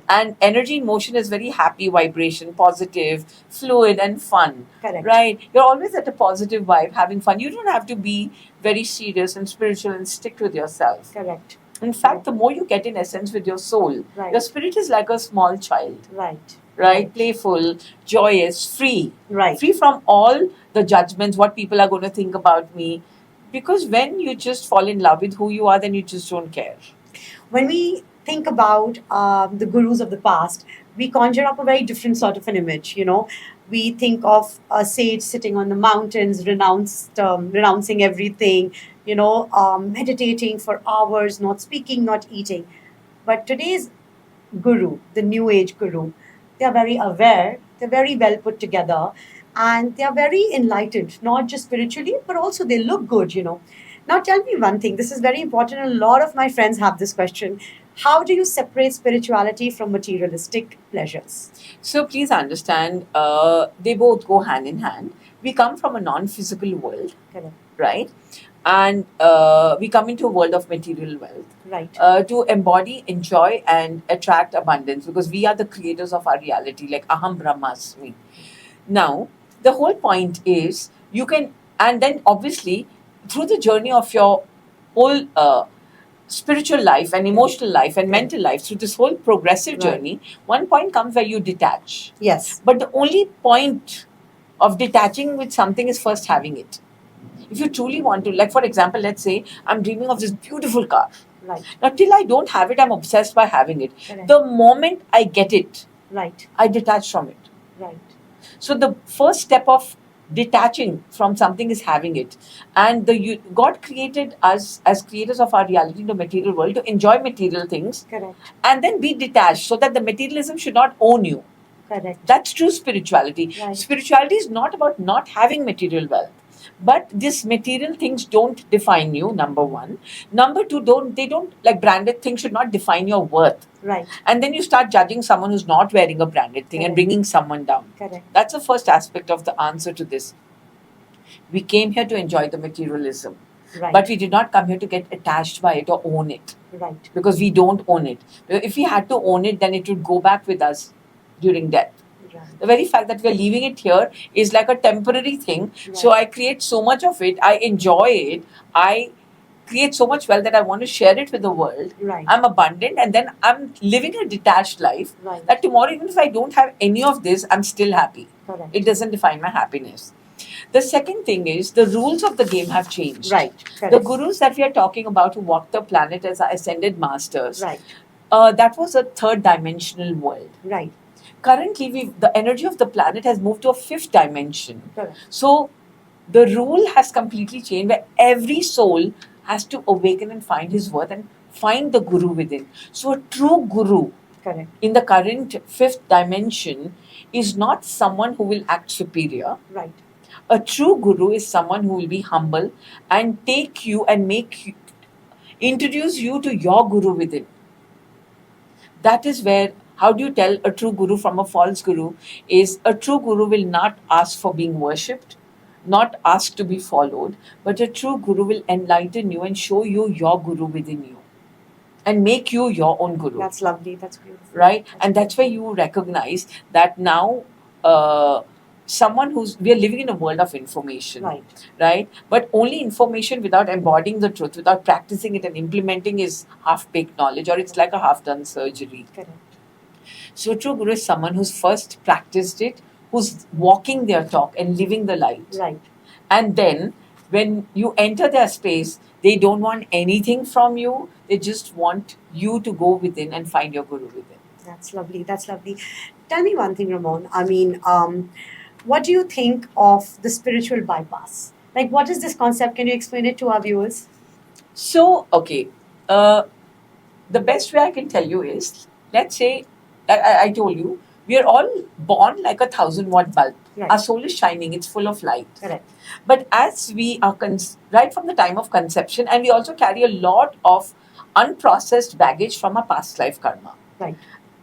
Speaker 2: And energy in motion is very happy vibration, positive, fluid, and fun.
Speaker 1: Correct.
Speaker 2: Right? You're always at a positive vibe, having fun. You don't have to be very serious and spiritual and stick with yourself.
Speaker 1: Correct.
Speaker 2: In fact, the more you get in essence with your soul,
Speaker 1: Right.
Speaker 2: your spirit is like a small child.
Speaker 1: Right.
Speaker 2: Right? Playful, joyous, free.
Speaker 1: Right.
Speaker 2: Free from all the judgments, what people are going to think about me. Because when you just fall in love with who you are, then you just don't care.
Speaker 1: When we think about the gurus of the past, we conjure up a very different sort of an image. We think of a sage sitting on the mountains, renouncing everything, meditating for hours, not speaking, not eating. But today's guru, the new age guru, they are very aware, they're very well put together, and they are very enlightened, not just spiritually, but also they look good. Now, tell me one thing. This is very important. A lot of my friends have this question. How do you separate spirituality from materialistic pleasures?
Speaker 2: So please understand, they both go hand in hand. We come from a non-physical world,
Speaker 1: Correct.
Speaker 2: right? And we come into a world of material wealth
Speaker 1: Right.
Speaker 2: to embody, enjoy, and attract abundance because we are the creators of our reality, like Aham Brahmasmi. Now, the whole point is you can, and then obviously through the journey of your whole spiritual life and emotional life and mental life, through this whole progressive
Speaker 1: Right.
Speaker 2: journey, one point comes where you detach.
Speaker 1: Yes.
Speaker 2: But the only point of detaching with something is first having it. If you truly want to, like for example, let's say I'm dreaming of this beautiful car.
Speaker 1: Right.
Speaker 2: Now, till I don't have it, I'm obsessed by having it.
Speaker 1: Correct.
Speaker 2: The moment I get it,
Speaker 1: Right.
Speaker 2: I detach from it.
Speaker 1: Right.
Speaker 2: So the first step of detaching from something is having it. And God created us as creators of our reality in the material world to enjoy material things
Speaker 1: Correct.
Speaker 2: and then be detached so that the materialism should not own you.
Speaker 1: Correct.
Speaker 2: That's true spirituality.
Speaker 1: Right.
Speaker 2: Spirituality is not about not having material wealth. But these material things don't define you, number one. Number two, they don't like branded things should not define your worth.
Speaker 1: Right.
Speaker 2: And then you start judging someone who's not wearing a branded thing and
Speaker 1: Correct.
Speaker 2: bringing someone down.
Speaker 1: Correct.
Speaker 2: That's the first aspect of the answer to this. We came here to enjoy the materialism,
Speaker 1: Right.
Speaker 2: but we did not come here to get attached by it or own it
Speaker 1: Right.
Speaker 2: because we don't own it. If we had to own it, then it would go back with us during death.
Speaker 1: Right.
Speaker 2: The very fact that we're leaving it here is like a temporary thing. So I create so much of it, I enjoy it, I create so much wealth that I want to share it with the world.
Speaker 1: Right.
Speaker 2: I'm abundant and then I'm living a detached life
Speaker 1: Right.
Speaker 2: that tomorrow, even if I don't have any of this, I'm still happy.
Speaker 1: Correct.
Speaker 2: It doesn't define my happiness. The second thing is the rules of the game have changed.
Speaker 1: Right.
Speaker 2: The
Speaker 1: Correct.
Speaker 2: gurus that we are talking about who walk the planet as our ascended masters,
Speaker 1: Right.
Speaker 2: that was a third dimensional world.
Speaker 1: Right.
Speaker 2: Currently, the energy of the planet has moved to a fifth dimension.
Speaker 1: Correct.
Speaker 2: So the rule has completely changed where every soul has to awaken and find his worth and find the guru within. So a true guru
Speaker 1: Correct.
Speaker 2: in the current fifth dimension is not someone who will act superior.
Speaker 1: Right.
Speaker 2: A true guru is someone who will be humble and take you and introduce you to your guru within. That is where, how do you tell a true guru from a false guru? Is a true guru will not ask for being worshipped, not ask to be followed, but a true guru will enlighten you and show you your guru within you and make you your own guru.
Speaker 1: That's lovely. That's beautiful.
Speaker 2: Right? And that's where you recognize that now someone we are living in a world of information. Right? But only information without embodying the truth, without practicing it and implementing is half-baked knowledge, or it's like a half-done surgery.
Speaker 1: Correct.
Speaker 2: So a true guru is someone who's first practiced it, who's walking their talk and living the light.
Speaker 1: Right.
Speaker 2: And then when you enter their space, they don't want anything from you. They just want you to go within and find your guru within.
Speaker 1: That's lovely. That's lovely. Tell me one thing, Ramon. I mean, what do you think of the spiritual bypass? Like, what is this concept? Can you explain it to our viewers?
Speaker 2: So, okay. The best way I can tell you is, let's say, I told you, we are all born like a 1,000-watt bulb.
Speaker 1: Right.
Speaker 2: Our soul is shining, it's full of light.
Speaker 1: Correct.
Speaker 2: But as we are, right from the time of conception, and we also carry a lot of unprocessed baggage from our past life karma.
Speaker 1: Right.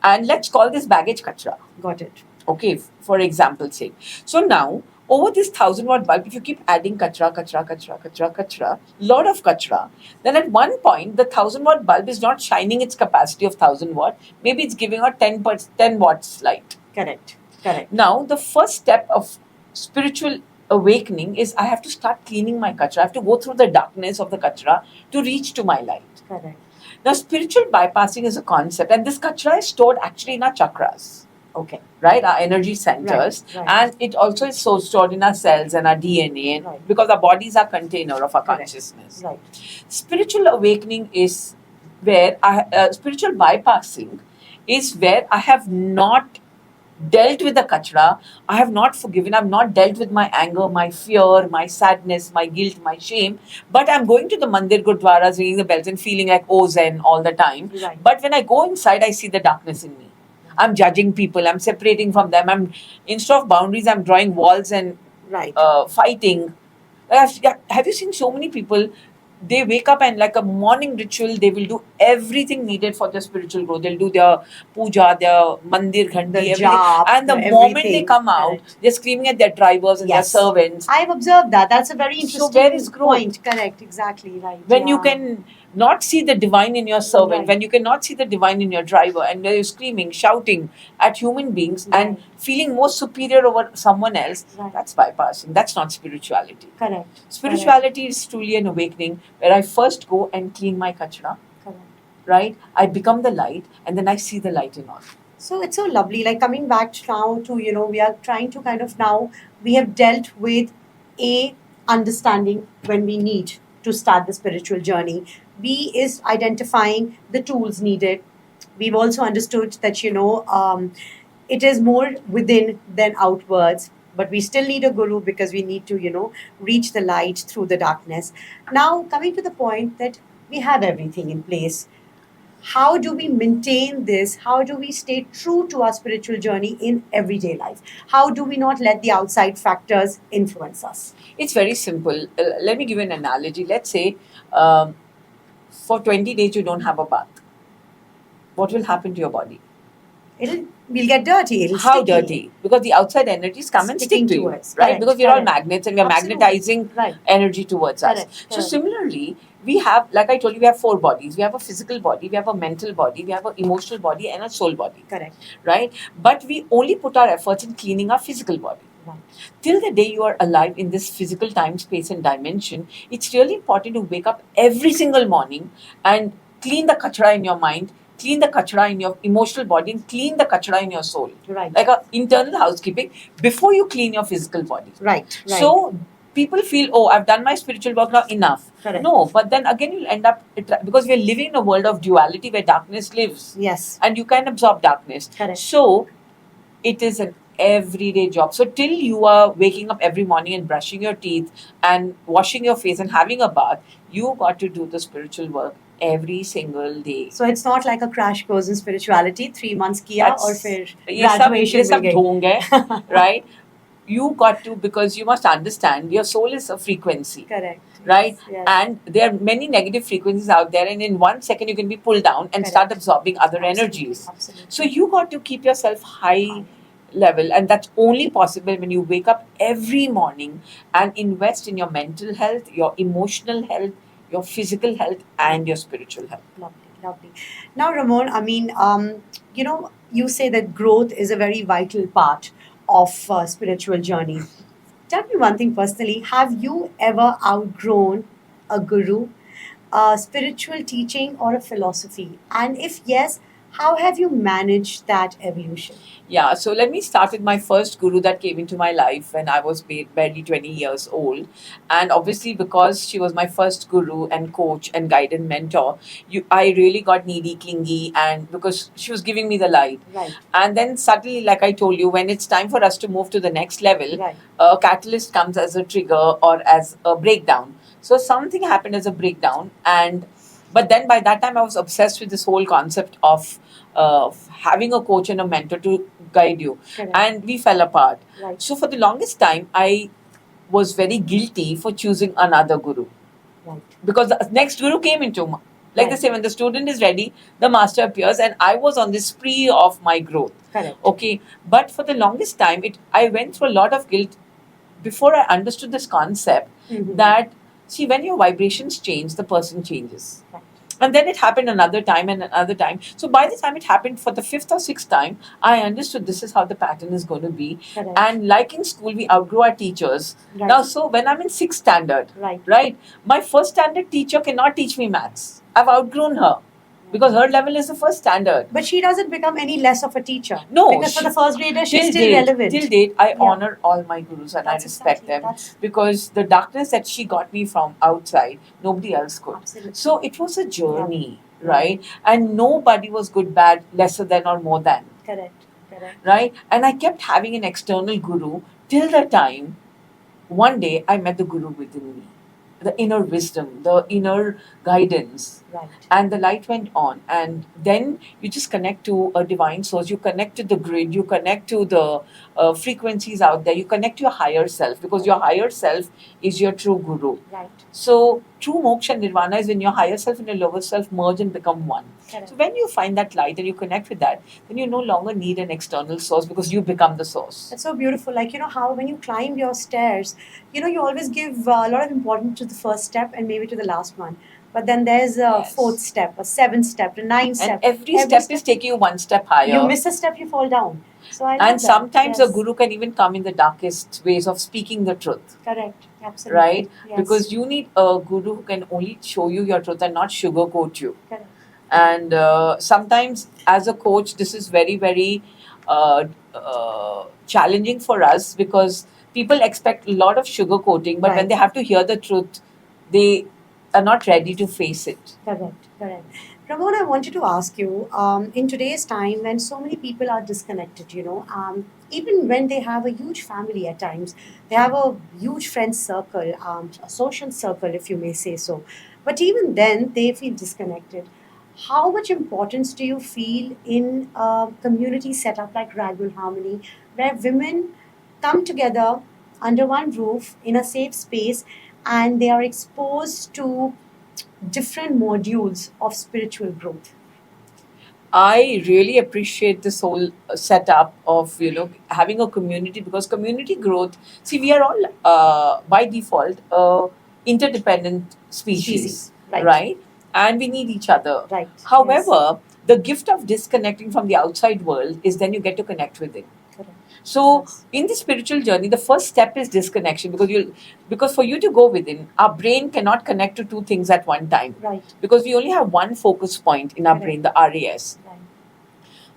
Speaker 2: And let's call this baggage kachra.
Speaker 1: Got it.
Speaker 2: Okay, for example's sake. So now, over this 1,000-watt bulb, if you keep adding kachra, lot of kachra, then at one point, the 1,000-watt bulb is not shining its capacity of 1,000 watt. Maybe it's giving out 10 watts light.
Speaker 1: Correct. Correct.
Speaker 2: Now, the first step of spiritual awakening is I have to start cleaning my kachra. I have to go through the darkness of the kachra to reach to my light.
Speaker 1: Correct.
Speaker 2: Now, spiritual bypassing is a concept, and this kachra is stored actually in our chakras.
Speaker 1: Okay.
Speaker 2: Right, our energy centers,
Speaker 1: Right.
Speaker 2: and it also is so stored in our cells and our DNA,
Speaker 1: Right.
Speaker 2: because our bodies are container of our
Speaker 1: Correct.
Speaker 2: consciousness.
Speaker 1: Right.
Speaker 2: Spiritual awakening is where spiritual bypassing is where I have not dealt with the kachra, I have not forgiven, I've not dealt with my anger, my fear, my sadness, my guilt, my shame, but I'm going to the mandir gurdwaras, ringing the bells and feeling like zen all the time.
Speaker 1: Right.
Speaker 2: But when I go inside, I see the darkness in me. I'm judging people, I'm separating from them, instead of boundaries, I'm drawing walls and
Speaker 1: Right.
Speaker 2: fighting. Have you seen so many people? They wake up and like a morning ritual, they will do everything needed for their spiritual growth. They'll do their puja, their mandir ghanti,
Speaker 1: The
Speaker 2: everything.
Speaker 1: jap,
Speaker 2: And the
Speaker 1: the
Speaker 2: moment they
Speaker 1: everything.
Speaker 2: come out,
Speaker 1: Correct.
Speaker 2: they're screaming at their drivers and
Speaker 1: Yes.
Speaker 2: their servants.
Speaker 1: I've observed that. That's a very interesting
Speaker 2: So where is growth?
Speaker 1: point. Correct. Exactly. Right.
Speaker 2: When you
Speaker 1: Yeah.
Speaker 2: can not see the divine in your servant,
Speaker 1: Right.
Speaker 2: when you cannot see the divine in your driver, and when you're screaming, shouting at human beings and
Speaker 1: Right.
Speaker 2: feeling more superior over someone else,
Speaker 1: Right.
Speaker 2: that's bypassing. That's not spirituality.
Speaker 1: Correct.
Speaker 2: Spirituality is truly an awakening where I first go and clean my kachra,
Speaker 1: Correct.
Speaker 2: right? I become the light and then I see the light in all.
Speaker 1: So it's so lovely. Like coming back now to, we are trying to kind of now, we have dealt with A, understanding when we need to start the spiritual journey. B is identifying the tools needed. We've also understood that, it is more within than outwards. But we still need a guru because we need to, reach the light through the darkness. Now, coming to the point that we have everything in place. How do we maintain this? How do we stay true to our spiritual journey in everyday life? How do we not let the outside factors influence us?
Speaker 2: It's very simple. Let me give you an analogy. Let's say for 20 days you don't have a bath. What will happen to your body?
Speaker 1: We'll get dirty. It'll
Speaker 2: How
Speaker 1: sticky.
Speaker 2: dirty? Because the outside energies come and
Speaker 1: Sticking
Speaker 2: stick to
Speaker 1: to
Speaker 2: you,
Speaker 1: us.
Speaker 2: right?
Speaker 1: Correct,
Speaker 2: Because we're all
Speaker 1: correct.
Speaker 2: magnets and we're
Speaker 1: Absolutely.
Speaker 2: magnetizing
Speaker 1: Right.
Speaker 2: energy towards us.
Speaker 1: Correct,
Speaker 2: So
Speaker 1: correct.
Speaker 2: similarly, we have, like I told you, we have 4 bodies. We have a physical body, we have a mental body, we have an emotional body, and a soul body,
Speaker 1: Correct.
Speaker 2: right? But we only put our efforts in cleaning our physical body.
Speaker 1: Right.
Speaker 2: Till the day you are alive in this physical time, space, and dimension, it's really important to wake up every single morning and clean the kachra in your mind, clean the kachra in your emotional body, and clean the kachra in your soul.
Speaker 1: Right.
Speaker 2: Like a internal housekeeping before you clean your physical body.
Speaker 1: Right. Right.
Speaker 2: So people feel, oh, I've done my spiritual work now, enough.
Speaker 1: Correct.
Speaker 2: No, but then again you'll end up, because we're living in a world of duality where darkness lives
Speaker 1: Yes.
Speaker 2: and you can absorb darkness.
Speaker 1: Correct.
Speaker 2: So it is an everyday job. So till you are waking up every morning and brushing your teeth and washing your face and having a bath, you got to do the spiritual work every single day.
Speaker 1: So it's not like a crash course in spirituality. 3 months kiya
Speaker 2: That's-
Speaker 1: or फिर
Speaker 2: ये सब
Speaker 1: graduation
Speaker 2: ये सब
Speaker 1: मिल गई.
Speaker 2: ढोंग है, right? you got to, because you must understand your soul is a frequency,
Speaker 1: Correct.
Speaker 2: right?
Speaker 1: Yes.
Speaker 2: And there are many negative frequencies out there, and in 1 second you can be pulled down and start
Speaker 1: Correct.
Speaker 2: absorbing other
Speaker 1: Absolutely.
Speaker 2: energies.
Speaker 1: Absolutely.
Speaker 2: So you got to keep yourself high level, and that's only possible when you wake up every morning and invest in your mental health, your emotional health, your physical health, and your spiritual health.
Speaker 1: Lovely, lovely. Now, Ramon, I mean, you know, you say that growth is a very vital part of spiritual journey. Tell me one thing personally. Have you ever outgrown a guru, a spiritual teaching, or a philosophy? And if yes, how have you managed that evolution?
Speaker 2: Yeah, so let me start with my first guru that came into my life when I was barely 20 years old. And obviously, because she was my first guru and coach and guide and mentor, I really got needy, clingy, and because she was giving me the light.
Speaker 1: Right.
Speaker 2: And then suddenly, like I told you, when it's time for us to move to the next level,
Speaker 1: Right.
Speaker 2: a catalyst comes as a trigger or as a breakdown. So something happened as a breakdown, and but then by that time I was obsessed with this whole concept of having a coach and a mentor to guide you.
Speaker 1: Correct.
Speaker 2: And we fell apart.
Speaker 1: Right.
Speaker 2: So for the longest time, I was very guilty for choosing another guru,
Speaker 1: Right.
Speaker 2: because the next guru came into like they
Speaker 1: Right.
Speaker 2: say, when the student is ready, the master appears, and I was on this spree of my growth.
Speaker 1: Correct.
Speaker 2: Okay, but for the longest time, I went through a lot of guilt before I understood this concept
Speaker 1: Mhm.
Speaker 2: that, see, when your vibrations change, the person changes.
Speaker 1: Right.
Speaker 2: And then it happened another time and another time. So by the time it happened for the fifth or sixth time, I understood this is how the pattern is going to be.
Speaker 1: Correct.
Speaker 2: And like in school, we outgrow our teachers.
Speaker 1: Right.
Speaker 2: Now, so when I'm in sixth standard,
Speaker 1: right,
Speaker 2: my first standard teacher cannot teach me maths. I've outgrown her because her level is the first standard.
Speaker 1: But she doesn't become any less of a teacher.
Speaker 2: No,
Speaker 1: Because for the first grader, she's
Speaker 2: till
Speaker 1: still
Speaker 2: date,
Speaker 1: relevant.
Speaker 2: till date, I
Speaker 1: Yeah.
Speaker 2: honor all my gurus and
Speaker 1: That's
Speaker 2: I respect
Speaker 1: exactly-
Speaker 2: them
Speaker 1: that's-
Speaker 2: because the darkness that she got me from outside, nobody else could.
Speaker 1: Absolutely.
Speaker 2: So it was a journey,
Speaker 1: Yeah.
Speaker 2: right? And nobody was good, bad, lesser than, or more than,
Speaker 1: Correct. Correct.
Speaker 2: right? And I kept having an external guru till the time one day I met the guru within me, the inner wisdom, the inner guidance.
Speaker 1: Right.
Speaker 2: And the light went on, and then you just connect to a divine source, you connect to the grid, you connect to the frequencies out there, you connect to your higher self, because your higher self is your true guru.
Speaker 1: Right.
Speaker 2: So true moksha and nirvana is when your higher self and your lower self merge and become one.
Speaker 1: Correct.
Speaker 2: So when you find that light and you connect with that, then you no longer need an external source because you become the source.
Speaker 1: That's so beautiful. Like, you know, how when you climb your stairs, you know, you always give a lot of importance to the first step and maybe to the last one. But then there's a
Speaker 2: Yes.
Speaker 1: fourth step, a seventh step, a ninth
Speaker 2: And
Speaker 1: step.
Speaker 2: every step is taking you one step higher.
Speaker 1: You miss a step, you fall down. So I love
Speaker 2: And
Speaker 1: that.
Speaker 2: sometimes
Speaker 1: Yes.
Speaker 2: a guru can even come in the darkest ways of speaking the truth,
Speaker 1: Correct. Absolutely.
Speaker 2: right?
Speaker 1: Yes.
Speaker 2: Because you need a guru who can only show you your truth and not sugarcoat you.
Speaker 1: Correct.
Speaker 2: And sometimes, as a coach, this is very, very challenging for us because people expect a lot of sugarcoating, but when
Speaker 1: Right.
Speaker 2: they have to hear the truth, they are not ready to face it.
Speaker 1: Correct, correct. Ramon, I wanted to ask you, in today's time when so many people are disconnected, you know, even when they have a huge family at times, they have a huge friend circle, a social circle, if you may say so, but even then they feel disconnected. How much importance do you feel in a community setup like Ragul Harmony, where women come together under one roof in a safe space and they are exposed to different modules of spiritual growth?
Speaker 2: I really appreciate this whole setup of having a community, because community growth. See, we are all by default interdependent species, right? And we need each other.
Speaker 1: Right.
Speaker 2: However, the gift of disconnecting from the outside world is then you get to connect with it.
Speaker 1: Correct.
Speaker 2: So
Speaker 1: Yes.
Speaker 2: in the spiritual journey, the first step is disconnection, because for you to go within, our brain cannot connect to two things at one time,
Speaker 1: Right.
Speaker 2: because we only have one focus point in our
Speaker 1: Correct.
Speaker 2: brain, the RAS,
Speaker 1: Right.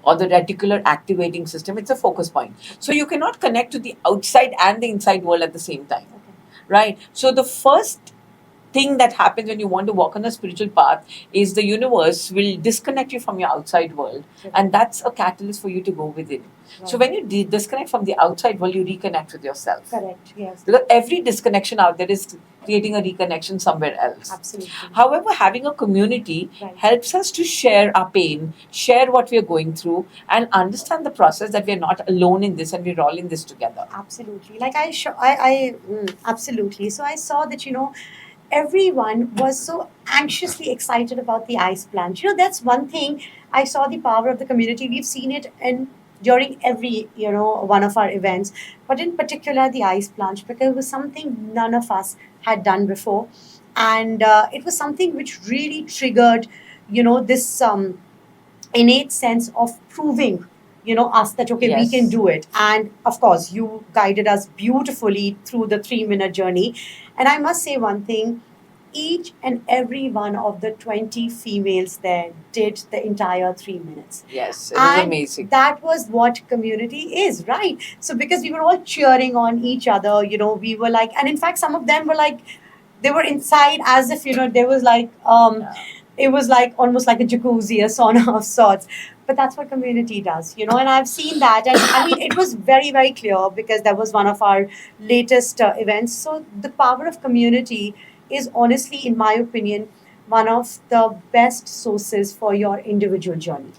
Speaker 2: or the reticular activating system. It's a focus point. So you cannot connect to the outside and the inside world at the same time,
Speaker 1: Okay.
Speaker 2: right? So the first thing that happens when you want to walk on a spiritual path is the universe will disconnect you from your outside world, and that's a catalyst for you to go within. So when you disconnect from the outside world, you reconnect with yourself.
Speaker 1: Correct, yes.
Speaker 2: Because every disconnection out there is creating a reconnection somewhere else.
Speaker 1: Absolutely.
Speaker 2: However, having a community
Speaker 1: Right.
Speaker 2: helps us to share our pain, share what we are going through, and understand the process that we are not alone in this and we're all in this together.
Speaker 1: Absolutely. Like absolutely. So I saw that, everyone was so anxiously excited about the ice plunge. That's one thing. I saw the power of the community. We've seen it in during every, one of our events, but in particular the ice plunge, because it was something none of us had done before. And it was something which really triggered, this innate sense of proving, us that, okay, we can
Speaker 2: Yes.
Speaker 1: do it. And of course, you guided us beautifully through the 3-minute journey. And I must say one thing, each and every one of the 20 females there did the entire 3 minutes.
Speaker 2: Yes, it was
Speaker 1: And
Speaker 2: amazing.
Speaker 1: that was what community is, right? So because we were all cheering on each other, we were like, and in fact, some of them were like, they were inside as if, there was like,
Speaker 2: Yeah.
Speaker 1: it was like almost like a jacuzzi, a sauna of sorts. But that's what community does, and I've seen that. And I mean, it was very, very clear because that was one of our latest events. So the power of community is honestly, in my opinion, one of the best sources for your individual journey.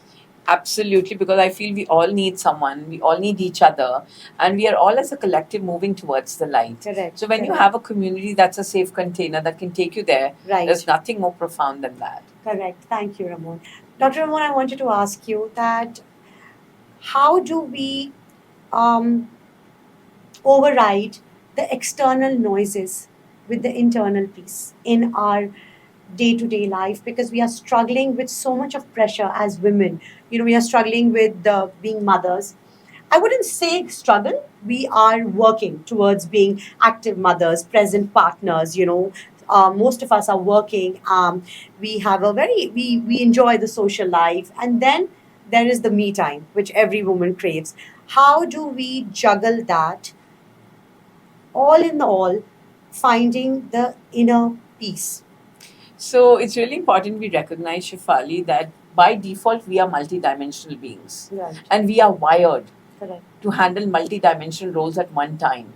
Speaker 2: Absolutely, because I feel we all need someone, we all need each other, and we are all as a collective moving towards the light.
Speaker 1: Correct.
Speaker 2: So when you
Speaker 1: correct.
Speaker 2: have a community that's a safe container that can take you there,
Speaker 1: Right.
Speaker 2: there's nothing more profound than that.
Speaker 1: Correct. Thank you, Ramon. Dr. Ramon, I wanted to ask you that how do we um, override the external noises with the internal peace in our day to day life, because we are struggling with so much of pressure as women. We are struggling with being mothers. I wouldn't say struggle. We are working towards being active mothers, present partners. Most of us are working. We have we enjoy the social life, and then there is the me time, which every woman craves. How do we juggle that? All in all, finding the inner peace.
Speaker 2: So it's really important we recognize, Shifali, that by default we are multidimensional beings.
Speaker 1: Right.
Speaker 2: And we are wired
Speaker 1: Correct.
Speaker 2: to handle multidimensional roles at one time.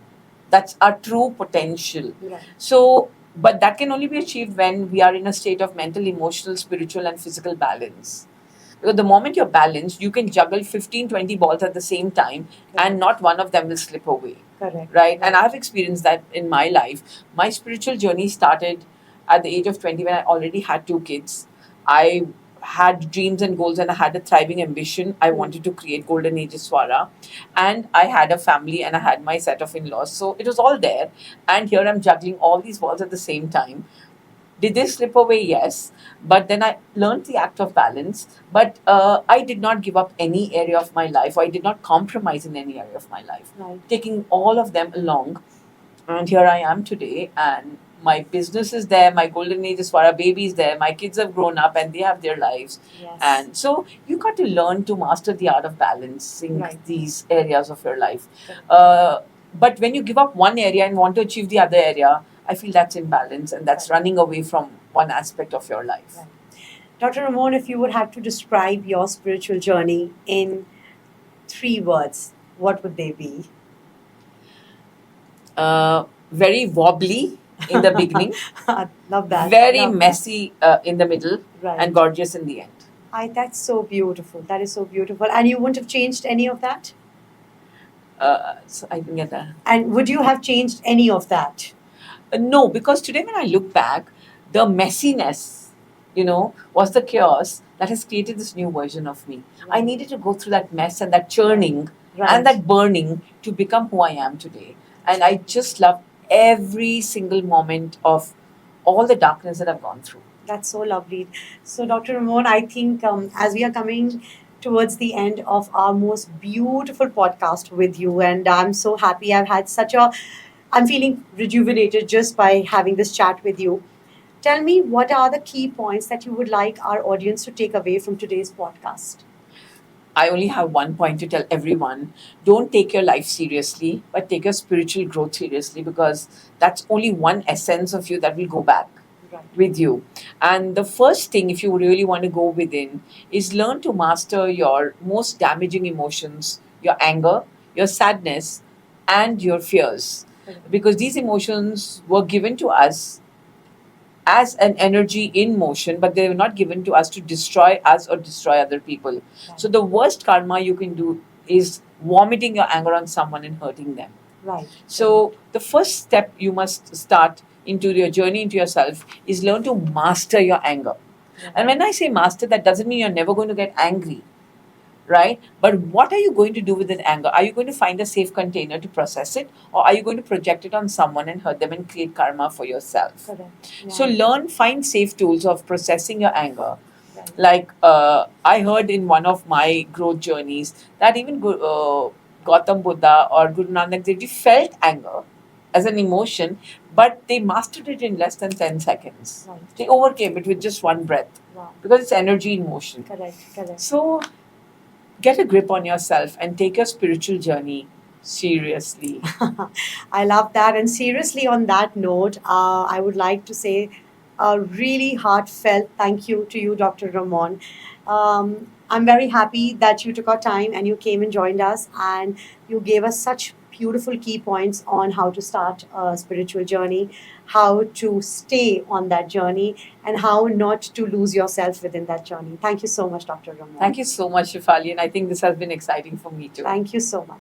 Speaker 2: That's our true potential.
Speaker 1: Right.
Speaker 2: So, but that can only be achieved when we are in a state of mental, emotional, spiritual, and physical balance. Because the moment you're balanced, you can juggle 15, 20 balls at the same time, and not one of them will slip away.
Speaker 1: Correct.
Speaker 2: Right? And I've experienced that in my life. My spiritual journey started at the age of 20 when I already had 2 kids. I had dreams and goals and I had a thriving ambition. I wanted to create Golden Age Swara. And I had a family and I had my set of in laws. So it was all there. And here I'm juggling all these balls at the same time. Did they slip away? Yes. But then I learned the act of balance. But I did not give up any area of my life. I did not compromise in any area of my life.
Speaker 1: Right.
Speaker 2: Taking all of them along. And here I am today. And my business is there. My golden age is for our babies there. My kids have grown up and they have their lives.
Speaker 1: Yes.
Speaker 2: And so you got to learn to master the art of balancing
Speaker 1: Right.
Speaker 2: these areas of your life.
Speaker 1: Correct.
Speaker 2: But when you give up one area and want to achieve the other area, I feel that's imbalance and that's running away from one aspect of your life.
Speaker 1: Right. Dr. Ramon, if you would have to describe your spiritual journey in 3 words, what would they be?
Speaker 2: Very wobbly in the beginning,
Speaker 1: Love that.
Speaker 2: very
Speaker 1: Love that.
Speaker 2: messy in the middle,
Speaker 1: Right.
Speaker 2: and gorgeous in the end.
Speaker 1: That's so beautiful. That is so beautiful. And you wouldn't have changed any of that?
Speaker 2: So I can get that.
Speaker 1: And would you have changed any of that?
Speaker 2: No, because today when I look back, the messiness, was the chaos that has created this new version of me. I needed to go through that mess and that churning and that burning to become who I am today. And I just love every single moment of all the darkness that I've gone through.
Speaker 1: That's so lovely. So, Dr. Ramon, I think as we are coming towards the end of our most beautiful podcast with you, and I'm so happy I'm feeling rejuvenated just by having this chat with you. Tell me, what are the key points that you would like our audience to take away from today's podcast?
Speaker 2: I only have one point to tell everyone. Don't take your life seriously, but take your spiritual growth seriously because that's only one essence of you that will go back.
Speaker 1: Right.
Speaker 2: with you. And the first thing, if you really want to go within, is learn to master your most damaging emotions, your anger, your sadness, and your fears.
Speaker 1: Correct.
Speaker 2: Because these emotions were given to us as an energy in motion, but they were not given to us to destroy us or destroy other people. So the worst karma you can do is vomiting your anger on someone and hurting them.
Speaker 1: Right.
Speaker 2: So the first step you must start into your journey into yourself is learn to master your anger. And when I say master, that doesn't mean you're never going to get angry, right? But what are you going to do with that anger? Are you going to find a safe container to process it, or are you going to project it on someone and hurt them and create karma for yourself?
Speaker 1: Correct.
Speaker 2: So find safe tools of processing your anger.
Speaker 1: Right.
Speaker 2: Like I heard in one of my growth journeys that even Gautam Buddha or Guru Nanak Dev Ji felt anger as an emotion, but they mastered it in less than 10 seconds.
Speaker 1: Right.
Speaker 2: They overcame it with just one breath.
Speaker 1: Wow.
Speaker 2: Because it's energy in motion.
Speaker 1: Correct.
Speaker 2: So get a grip on yourself and take your spiritual journey seriously.
Speaker 1: I love that. And seriously, on that note, I would like to say a really heartfelt thank you to you, Dr. Ramon. I'm very happy that you took our time and you came and joined us, and you gave us such beautiful key points on how to start a spiritual journey, how to stay on that journey, and how not to lose yourself within that journey. Thank you so much, Dr. Ramon.
Speaker 2: Thank you so much, Shifali, and I think this has been exciting for me too.
Speaker 1: Thank you so much.